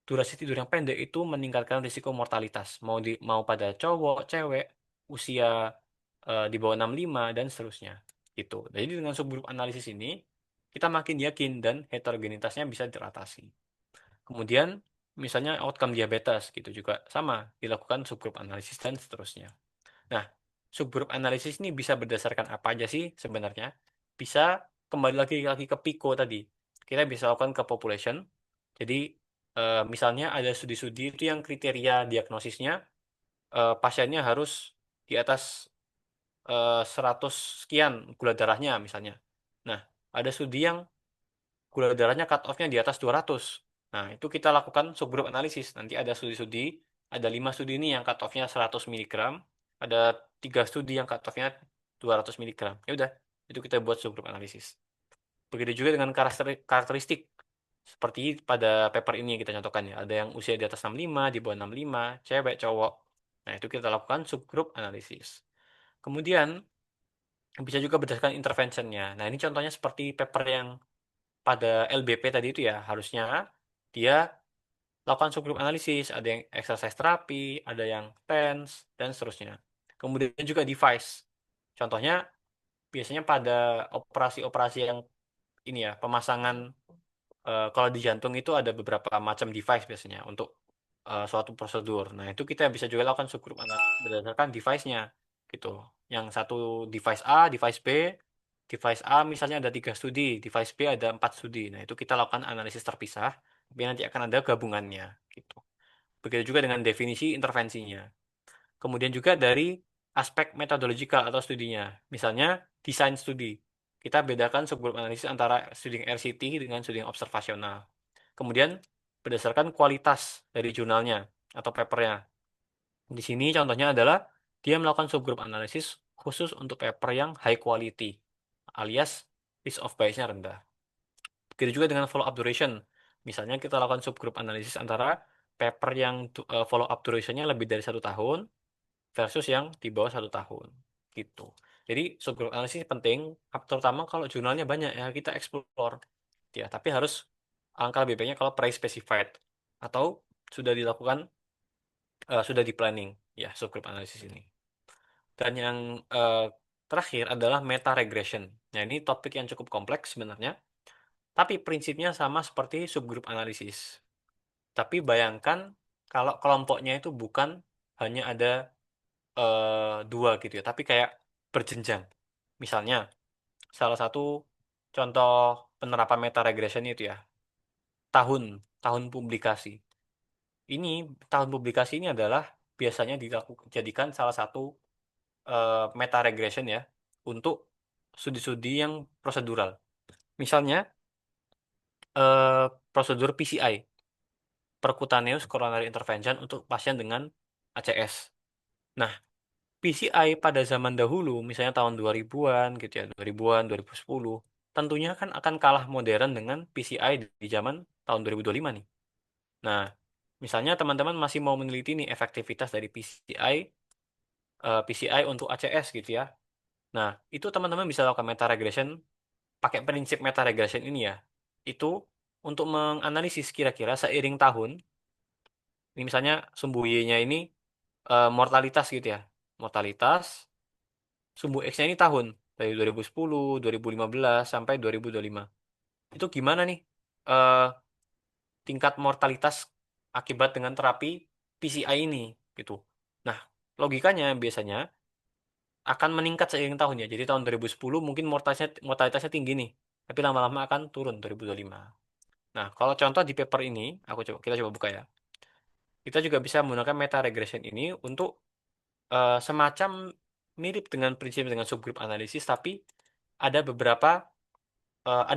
durasi tidur yang pendek itu meningkatkan risiko mortalitas, mau pada cowok, cewek, usia di bawah 65 dan seterusnya. Gitu. Jadi dengan subgroup analisis ini kita makin yakin dan heterogenitasnya bisa teratasi. Kemudian misalnya outcome diabetes gitu juga sama dilakukan subgroup analisis dan seterusnya. Nah, subgroup analisis ini bisa berdasarkan apa aja sih sebenarnya? Bisa kembali lagi ke PICO tadi. Kita bisa lakukan ke population. Jadi misalnya ada studi-studi itu yang kriteria diagnosisnya pasiennya harus di atas 100 sekian gula darahnya misalnya. Nah, ada studi yang gula darahnya cut off-nya di atas 200. Nah, itu kita lakukan subgroup analisis. Nanti ada studi-studi, ada 5 studi ini yang cut off-nya 100 miligram, ada 3 studi yang cut off-nya 200 miligram. Ya udah, itu kita buat subgroup analisis. Begitu juga dengan karakteristik. Seperti pada paper ini yang kita contohkan ya. Ada yang usia di atas 65, di bawah 65, cewek, cowok. Nah, itu kita lakukan subgroup analisis. Kemudian, bisa juga berdasarkan interventionnya. Nah, ini contohnya seperti paper yang pada LBP tadi itu ya harusnya dia lakukan subgroup analisis, ada yang exercise terapi, ada yang TENS dan seterusnya. Kemudian juga device. Contohnya biasanya pada operasi-operasi yang ini ya, pemasangan kalau di jantung itu ada beberapa macam device biasanya untuk suatu prosedur. Nah, itu kita bisa juga lakukan subgroup analisis berdasarkan device-nya gitu. Yang satu device A, device A misalnya ada 3 studi, device B ada 4 studi. Nah, itu kita lakukan analisis terpisah, tapi nanti akan ada gabungannya gitu. Begitu juga dengan definisi intervensinya. Kemudian juga dari aspek metodologikal atau studinya. Misalnya desain studi. Kita bedakan subgroup analisis antara studi yang RCT dengan studi yang observasional. Kemudian berdasarkan kualitas dari jurnalnya atau papernya. Di sini contohnya adalah dia melakukan subgroup analisis khusus untuk paper yang high quality alias risk of bias-nya rendah. Begitu juga dengan follow up duration. Misalnya kita lakukan subgroup analisis antara paper yang follow up duration-nya lebih dari 1 tahun versus yang di bawah 1 tahun. Gitu. Jadi subgroup analisis penting, terutama kalau jurnalnya banyak ya kita explore. Ya, tapi harus angka lebih baiknya kalau pre-specified atau sudah dilakukan sudah di planning ya subgroup analisis ini. Dan yang eh, terakhir adalah meta regression. Nah, ini topik yang cukup kompleks sebenarnya, tapi prinsipnya sama seperti subgroup analisis. Tapi bayangkan kalau kelompoknya itu bukan hanya ada 2 gitu ya, tapi kayak berjenjang. Misalnya, salah satu contoh penerapan meta regression itu ya, tahun tahun publikasi. Ini tahun publikasi ini adalah biasanya dijadikan salah satu meta regression ya untuk studi-studi yang prosedural. Misalnya prosedur PCI, percutaneous coronary intervention untuk pasien dengan ACS. Nah, PCI pada zaman dahulu, misalnya tahun 2000-an gitu ya, 2000-an, 2010, tentunya kan akan kalah modern dengan PCI di zaman tahun 2025 nih. Nah, misalnya teman-teman masih mau meneliti nih efektivitas dari PCI untuk ACS gitu ya. Nah, itu teman-teman bisa lakukan meta regression pakai prinsip meta regression ini ya. Itu untuk menganalisis kira-kira seiring tahun, ini misalnya sumbu Y-nya ini mortalitas gitu ya. Mortalitas, sumbu X-nya ini tahun dari 2010, 2015 sampai 2025. Itu gimana nih eh, tingkat mortalitas akibat dengan terapi PCI ini gitu. Nah, logikanya biasanya akan meningkat seiring tahunnya. Jadi tahun 2010 mungkin mortalitasnya tinggi nih, tapi lama-lama akan turun 2025. Nah, kalau contoh di paper ini, kita coba buka ya. Kita juga bisa menggunakan meta regression ini untuk semacam mirip dengan prinsip dengan subgroup analisis, tapi ada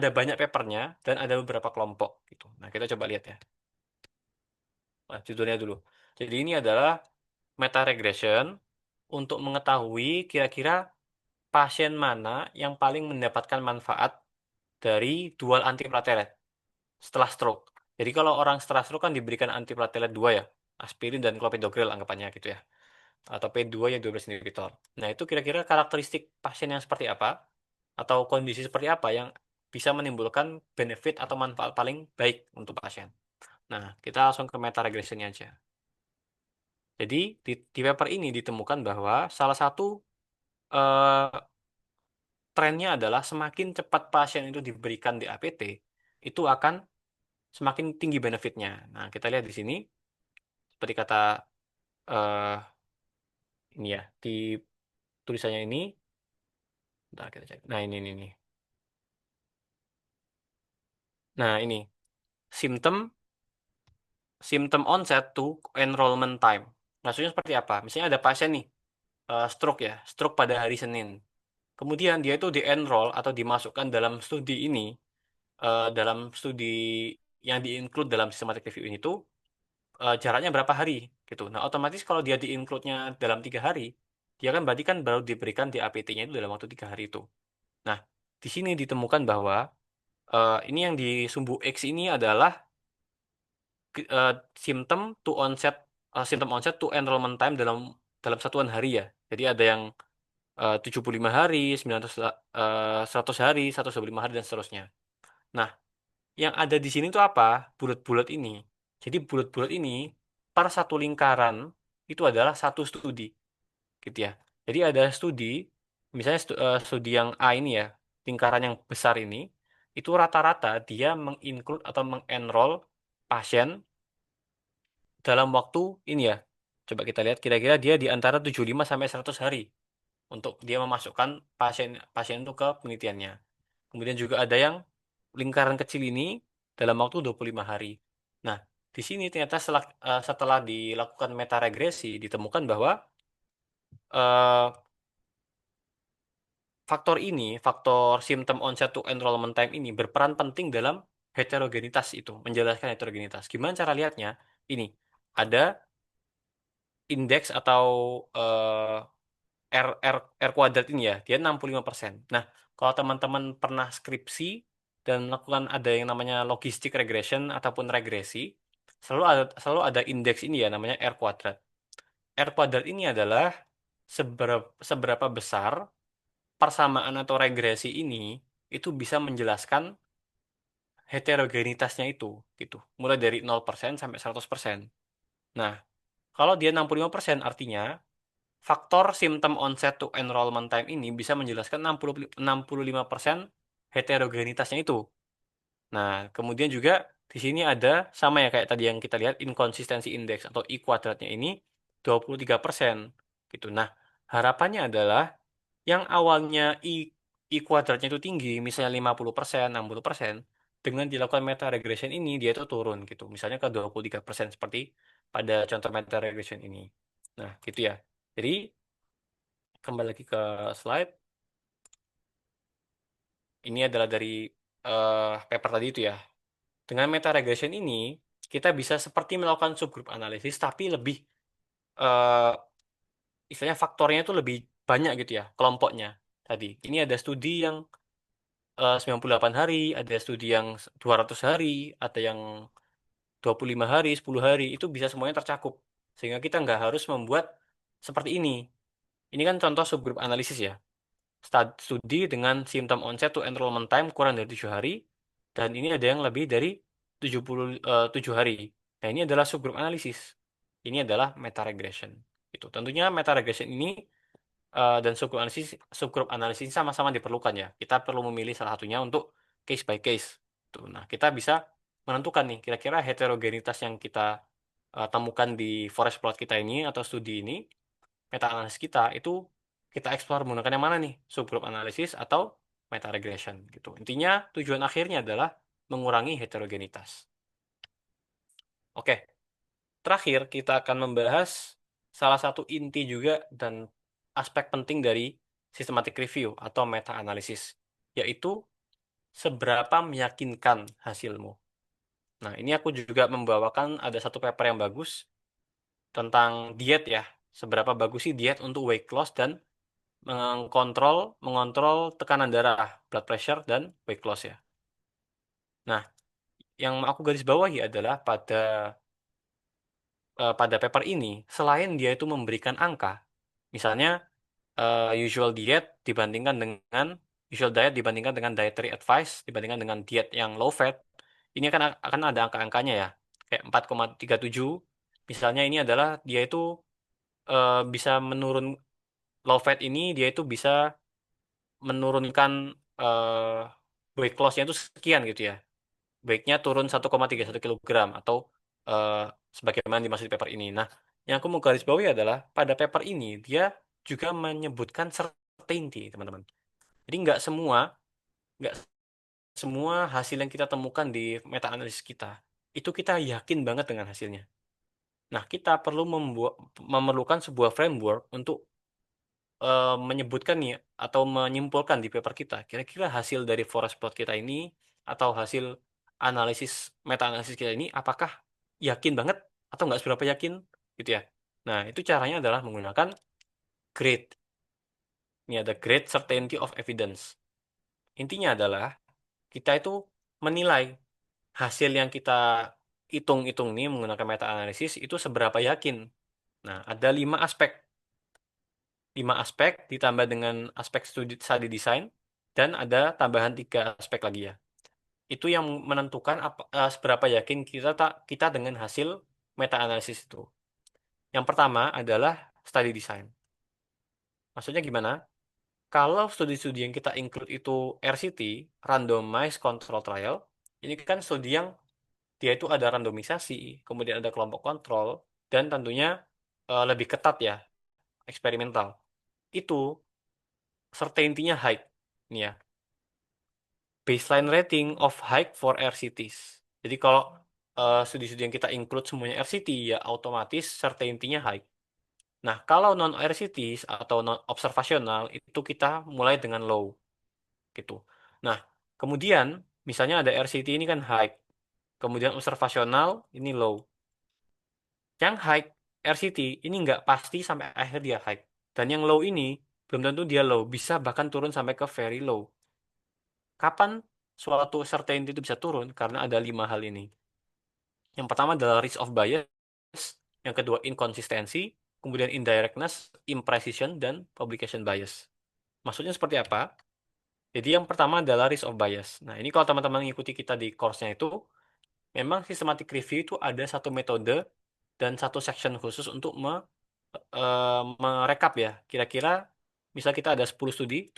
banyak papernya dan ada beberapa kelompok gitu. Nah, kita coba lihat ya. Nah, judulnya dulu. Jadi ini adalah meta regression untuk mengetahui kira-kira pasien mana yang paling mendapatkan manfaat dari dual antiplatelet setelah stroke. Jadi kalau orang setelah stroke kan diberikan antiplatelet dua ya, aspirin dan clopidogrel anggapannya gitu ya, atau P2 ya 12 inhibitor. Nah itu kira-kira karakteristik pasien yang seperti apa, atau kondisi seperti apa yang bisa menimbulkan benefit atau manfaat paling baik untuk pasien. Nah kita langsung ke meta regressionnya aja. Jadi di paper ini ditemukan bahwa salah satu eh, trennya adalah semakin cepat pasien itu diberikan di APT, itu akan semakin tinggi benefitnya. Nah, kita lihat di sini, seperti kata eh, ini ya, di tulisannya ini, bentar kita cek. Nah, ini. Nah, ini, symptom, symptom onset to enrollment time. Maksudnya seperti apa? Misalnya ada pasien nih, stroke ya, stroke pada hari Senin. Kemudian dia itu di-enroll atau dimasukkan dalam studi ini, dalam studi yang di-include dalam systematic review ini tuh jaraknya berapa hari gitu. Nah, otomatis kalau dia di-include-nya dalam 3 hari, dia kan berarti kan baru diberikan di APT-nya itu dalam waktu 3 hari itu. Nah, di sini ditemukan bahwa ini yang di sumbu X ini adalah eh, symptom to onset symptom onset to enrollment time dalam dalam satuan hari ya. Jadi ada yang 75 hari, 900, 100 hari, 125 hari dan seterusnya. Nah, yang ada di sini tuh apa? Bulat-bulat ini. Jadi bulat-bulat ini per satu lingkaran itu adalah satu studi, gitu ya. Jadi ada studi, misalnya studi yang A ini ya, lingkaran yang besar ini, itu rata-rata dia menginclude atau mengenroll pasien dalam waktu ini ya. Coba kita lihat kira-kira dia di antara 75 sampai 100 hari untuk dia memasukkan pasien pasien itu ke penelitiannya. Kemudian juga ada yang lingkaran kecil ini dalam waktu 25 hari. Nah, di sini ternyata setelah dilakukan meta regresi ditemukan bahwa eh, faktor symptom onset to enrollment time ini berperan penting dalam heterogenitas itu, menjelaskan heterogenitas. Gimana cara lihatnya? Ini ada indeks atau eh, R kuadrat ini ya, dia 65%. Nah, kalau teman-teman pernah skripsi dan melakukan ada yang namanya logistic regression ataupun regresi, selalu ada indeks ini ya namanya R kuadrat. R kuadrat ini adalah seberapa besar persamaan atau regresi ini itu bisa menjelaskan heterogenitasnya itu gitu. Mulai dari 0% sampai 100%. Nah, kalau dia 65% artinya faktor symptom onset to enrollment time ini bisa menjelaskan 65% heterogenitasnya itu. Nah, kemudian juga di sini ada sama ya kayak tadi yang kita lihat inkonsistensi indeks atau I kuadratnya ini 23% gitu. Nah, harapannya adalah yang awalnya I kuadratnya itu tinggi, misalnya 50%, 60%, dengan dilakukan meta regression ini dia itu turun gitu. Misalnya ke 23% seperti pada contoh meta regression ini. Nah, gitu ya. Jadi kembali lagi ke slide. Ini adalah dari paper tadi itu ya. Dengan meta regression ini, kita bisa seperti melakukan subgroup analisis, tapi lebih eh, istilahnya faktornya itu lebih banyak gitu ya, kelompoknya tadi. Ini ada studi yang 98 hari, ada studi yang 200 hari, ada yang 25 hari, 10 hari, itu bisa semuanya tercakup. Sehingga kita nggak harus membuat seperti ini. Ini kan contoh subgroup analisis ya. Studi dengan symptom onset to enrollment time kurang dari 7 hari, dan ini ada yang lebih dari 77 hari. Nah, ini adalah subgroup analisis. Ini adalah meta regression. Itu tentunya meta regression ini dan subgroup analisis ini sama-sama diperlukan ya. Kita perlu memilih salah satunya untuk case by case. Tuh. Nah, kita bisa menentukan nih kira-kira heterogenitas yang kita temukan di forest plot kita ini atau studi ini meta analisis kita itu kita explore menggunakan yang mana nih subgroup analysis atau meta regression gitu intinya tujuan akhirnya adalah mengurangi heterogenitas. Oke, terakhir kita akan membahas salah satu inti juga dan aspek penting dari systematic review atau meta-analisis, yaitu seberapa meyakinkan hasilmu. Nah, ini aku juga membawakan ada satu paper yang bagus tentang diet ya. Seberapa bagus sih diet untuk weight loss dan mengontrol tekanan darah, blood pressure dan weight loss ya. Nah, yang aku garis bawahi adalah pada paper ini, selain dia itu memberikan angka, misalnya usual diet dibandingkan dengan usual diet dibandingkan dengan dietary advice dibandingkan dengan diet yang low fat, ini akan ada angka-angkanya ya, kayak 4,37. Misalnya ini adalah dia itu bisa menurun low fat ini dia itu bisa menurunkan weight loss-nya itu sekian gitu ya. Baiknya turun 1,31 kilogram atau eh, sebagaimana dimaksud di paper ini. Nah, yang aku mau garis bawahi adalah pada paper ini dia juga menyebutkan certainty, teman-teman. Jadi nggak semua hasil yang kita temukan di meta analisis kita itu kita yakin banget dengan hasilnya. Nah, kita perlu memerlukan sebuah framework untuk menyebutkan nih atau menyimpulkan di paper kita, kira-kira hasil dari forest plot kita ini atau hasil analisis meta analisis kita ini apakah yakin banget atau nggak seberapa yakin gitu ya. Nah, itu caranya adalah menggunakan grade. Ini ada grade certainty of evidence. Intinya adalah kita itu menilai hasil yang kita hitung-hitung nih menggunakan meta analisis itu seberapa yakin. Nah, ada 5 aspek ditambah dengan aspek studi study design dan ada tambahan 3 aspek lagi ya. Itu yang menentukan seberapa yakin kita dengan hasil meta analisis itu. Yang pertama adalah study design. Maksudnya gimana? Kalau studi-studi yang kita include itu RCT, randomized control trial, ini kan studi yang dia itu ada randomisasi, kemudian ada kelompok kontrol, dan tentunya lebih ketat ya, eksperimental. Itu certainty-nya high. Ini ya, baseline rating of high for RCTs. Jadi kalau studi-studi yang kita include semuanya RCT, ya otomatis certainty-nya high. Nah, kalau non RCTs atau non observasional itu kita mulai dengan low gitu. Nah, kemudian misalnya ada RCT ini kan high, kemudian observasional ini low. Yang high RCT ini nggak pasti sampai akhir dia high. Dan yang low ini belum tentu dia low, bisa bahkan turun sampai ke very low. Kapan suatu certainty itu bisa turun? Karena ada 5 hal ini. Yang pertama adalah risk of bias, yang kedua inkonsistensi, kemudian indirectness, imprecision, dan publication bias. Maksudnya seperti apa? Jadi yang pertama adalah risk of bias. Nah, ini kalau teman-teman mengikuti kita di course-nya itu, memang systematic review itu ada satu metode dan satu section khusus untuk merekap ya. Kira-kira misal kita ada 10 studi,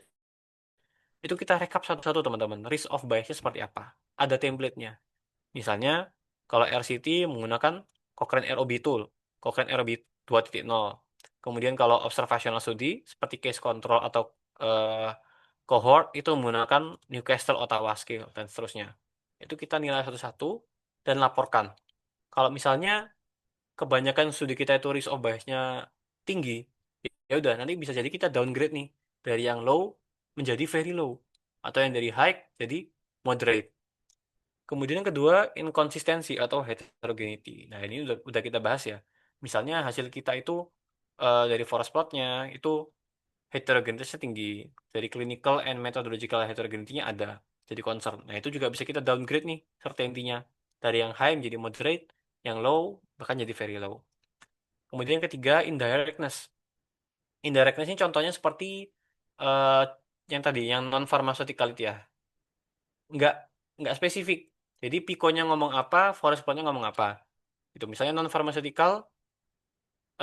itu kita rekap satu-satu teman-teman. Risk of biasnya seperti apa? Ada template-nya. Misalnya, kalau RCT menggunakan Cochrane ROB Tool, Cochrane ROB 2.0. Kemudian kalau observational study, seperti case control atau eh, cohort, itu menggunakan Newcastle Ottawa Scale, dan seterusnya. Itu kita nilai satu-satu dan laporkan. Kalau misalnya kebanyakan studi kita itu risk of bias-nya tinggi, ya udah nanti bisa jadi kita downgrade nih dari yang low menjadi very low atau yang dari high jadi moderate. Kemudian yang kedua inkonsistensi atau heterogeneity. Nah, ini udah kita bahas ya. Misalnya hasil kita itu dari forest plotnya itu heterogeneitasnya tinggi. Dari clinical and methodological heterogeneity-nya ada. Jadi concern. Nah, itu juga bisa kita downgrade nih certainty-nya. Dari yang high menjadi moderate, yang low bahkan jadi very low. Kemudian yang ketiga indirectness. Indirectness ini contohnya seperti eh, yang tadi, yang non pharmaceutical itu ya. Nggak, nggak spesifik. Jadi Pico-nya ngomong apa, forest plot-nya ngomong apa. Itu misalnya non pharmaceutical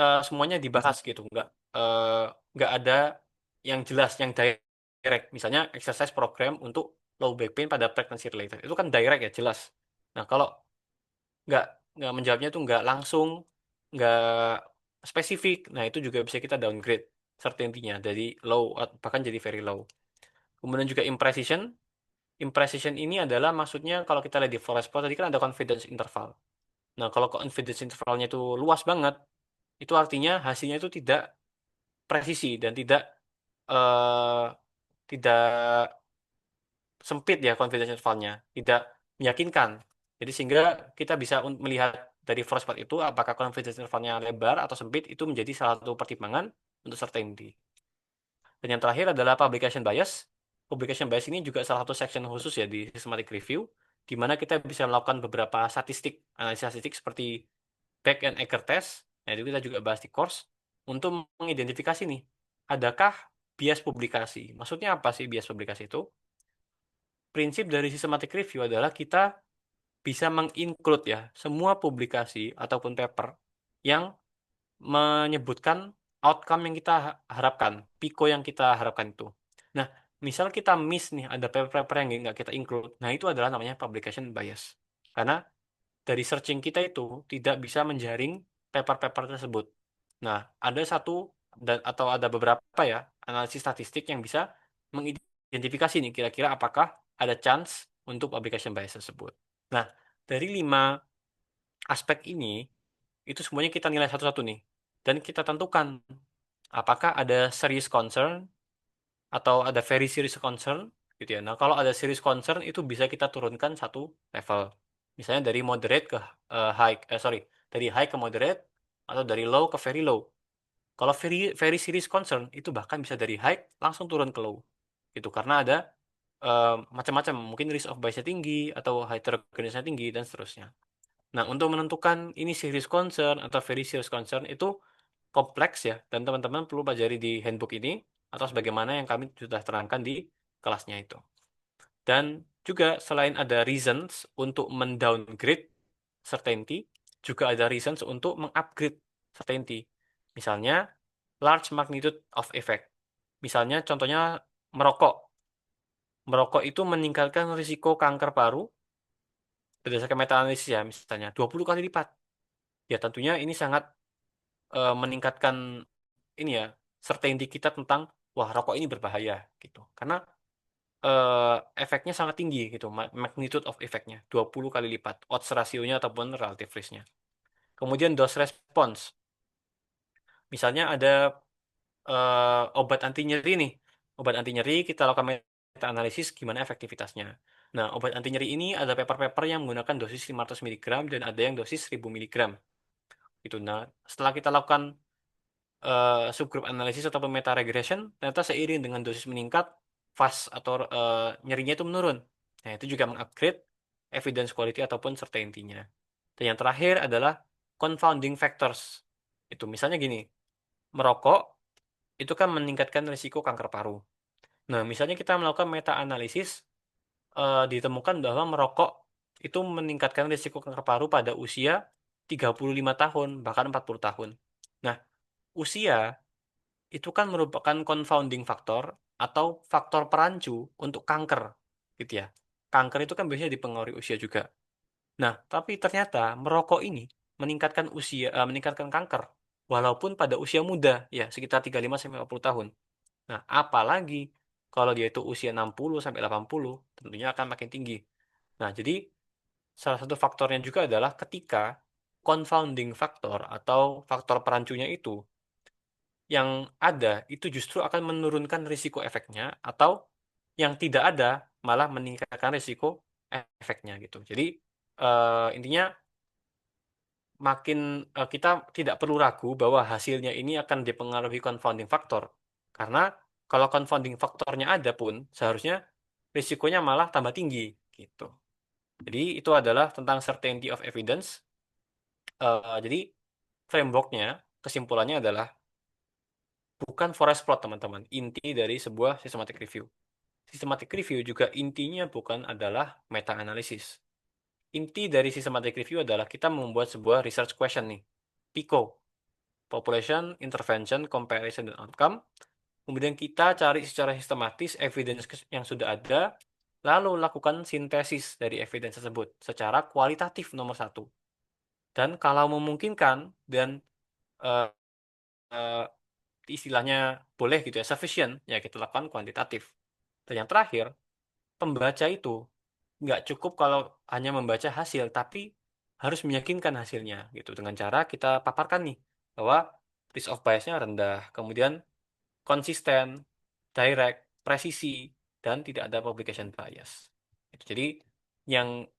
semuanya dibahas gitu, eh, nggak ada yang jelas, yang direct. Misalnya exercise program untuk low back pain pada pregnancy related. Itu kan direct ya, jelas. Nah, kalau nggak nggak menjawabnya itu nggak langsung, nggak spesifik. Nah, itu juga bisa kita downgrade certainty-nya dari low bahkan jadi very low. Kemudian juga imprecision. Imprecision ini adalah maksudnya kalau kita lihat di forest plot tadi kan ada confidence interval. Nah, kalau confidence intervalnya itu luas banget, itu artinya hasilnya itu tidak presisi dan eh, tidak sempit ya confidence intervalnya, tidak meyakinkan. Jadi sehingga kita bisa melihat dari forest plot itu apakah confidence intervalnya lebar atau sempit itu menjadi salah satu pertimbangan untuk certainty. Dan yang terakhir adalah publication bias. Publication bias ini juga salah satu section khusus ya di systematic review, di mana kita bisa melakukan beberapa statistik, analisis statistik seperti back and Ecker test. Nah, itu kita juga bahas di course untuk mengidentifikasi nih, adakah bias publikasi. Maksudnya apa sih bias publikasi itu? Prinsip dari systematic review adalah kita bisa menginclude ya semua publikasi ataupun paper yang menyebutkan outcome yang kita harapkan, PICO yang kita harapkan itu. Nah, misal kita miss nih, ada paper-paper yang nggak kita include, nah itu adalah namanya publication bias. Karena dari searching kita itu tidak bisa menjaring paper-paper tersebut. Nah, ada satu dan atau ada beberapa ya analisis statistik yang bisa mengidentifikasi nih kira-kira apakah ada chance untuk publication bias tersebut. Nah, dari 5 aspek ini itu semuanya kita nilai satu-satu nih dan kita tentukan apakah ada serious concern atau ada very serious concern gitu ya. Nah, kalau ada serious concern itu bisa kita turunkan satu level. Misalnya dari moderate ke high, sorry, dari high ke moderate atau dari low ke very low. Kalau very very serious concern itu bahkan bisa dari high langsung turun ke low. Itu karena ada macam-macam, mungkin risk of biasnya tinggi atau heterogeneity tinggi dan seterusnya. Nah, untuk menentukan ini serious concern atau very serious concern itu kompleks ya, dan teman-teman perlu pelajari di handbook ini atau sebagaimana yang kami sudah terangkan di kelasnya itu. Dan juga selain ada reasons untuk mendowngrade certainty, juga ada reasons untuk mengupgrade certainty. Misalnya, large magnitude of effect. Misalnya, contohnya merokok. Merokok itu meningkatkan risiko kanker paru berdasarkan meta-analisis ya, misalnya 20 kali lipat. Ya, tentunya ini sangat meningkatkan ini ya certainty kita tentang wah rokok ini berbahaya gitu karena eh, efeknya sangat tinggi gitu magnitude of efeknya 20 kali lipat odds rasionya ataupun relative risk-nya. Kemudian dose response, misalnya ada obat anti nyeri nih, obat anti nyeri kita lakukan meta analisis gimana efektivitasnya. Nah, obat anti nyeri ini ada paper-paper yang menggunakan dosis 500 miligram dan ada yang dosis 1000 miligram gitu. Nah, setelah kita lakukan subgroup analisis atau meta regression, ternyata seiring dengan dosis meningkat, fast atau nyerinya itu menurun. Nah, itu juga mengupgrade evidence quality ataupun certainty-nya. Dan yang terakhir adalah confounding factors. Itu misalnya gini, merokok itu kan meningkatkan risiko kanker paru. Nah, misalnya kita melakukan meta analisis, ditemukan bahwa merokok itu meningkatkan risiko kanker paru pada usia 35 tahun, bahkan 40 tahun. Nah, usia itu kan merupakan confounding faktor atau faktor perancu untuk kanker, gitu ya. Kanker itu kan biasanya dipengaruhi usia juga. Nah, tapi ternyata merokok ini meningkatkan kanker walaupun pada usia muda, ya, sekitar 35 sampai 40 tahun. Nah, apalagi kalau dia itu usia 60 sampai 80, tentunya akan makin tinggi. Nah, jadi salah satu faktornya juga adalah ketika confounding faktor atau faktor perancunya itu yang ada itu justru akan menurunkan risiko efeknya atau yang tidak ada malah meningkatkan risiko efeknya gitu. Jadi intinya makin kita tidak perlu ragu bahwa hasilnya ini akan dipengaruhi confounding factor. Karena kalau confounding faktornya ada pun seharusnya risikonya malah tambah tinggi gitu. Jadi itu adalah tentang certainty of evidence. Jadi frameworknya kesimpulannya adalah bukan forest plot, teman-teman. Inti dari sebuah systematic review. Systematic review juga intinya bukan adalah meta-analisis. Inti dari systematic review adalah kita membuat sebuah research question nih. PICO, Population, Intervention, Comparison, dan Outcome. Kemudian kita cari secara sistematis evidence yang sudah ada, lalu lakukan sintesis dari evidence tersebut secara kualitatif nomor satu. Dan kalau memungkinkan dan eh, eh, istilahnya boleh gitu ya, sufficient, ya kita lakukan kuantitatif. Dan yang terakhir, pembaca itu nggak cukup kalau hanya membaca hasil, tapi harus meyakinkan hasilnya gitu dengan cara kita paparkan nih bahwa risk of biasnya rendah, kemudian konsisten, direct, presisi, dan tidak ada publication bias. Gitu. Jadi yang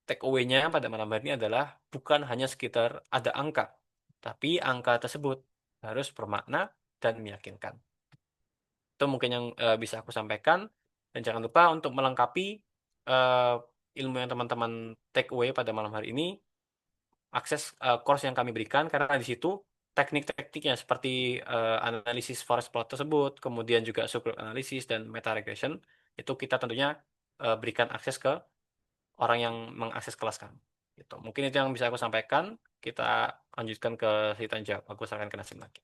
take away-nya pada malam hari ini adalah bukan hanya sekitar ada angka, tapi angka tersebut harus bermakna dan meyakinkan. Itu mungkin yang bisa aku sampaikan. Dan jangan lupa untuk melengkapi eh, ilmu yang teman-teman take away pada malam hari ini, akses course yang kami berikan, karena di situ teknik-tekniknya seperti analisis forest plot tersebut, kemudian juga subgroup analysis dan meta regression, itu kita tentunya berikan akses ke orang yang mengakses kelas kami. Gitu. Mungkin itu yang bisa aku sampaikan. Kita lanjutkan ke si tanya jawab. Aku serahkan ke Nasim lagi.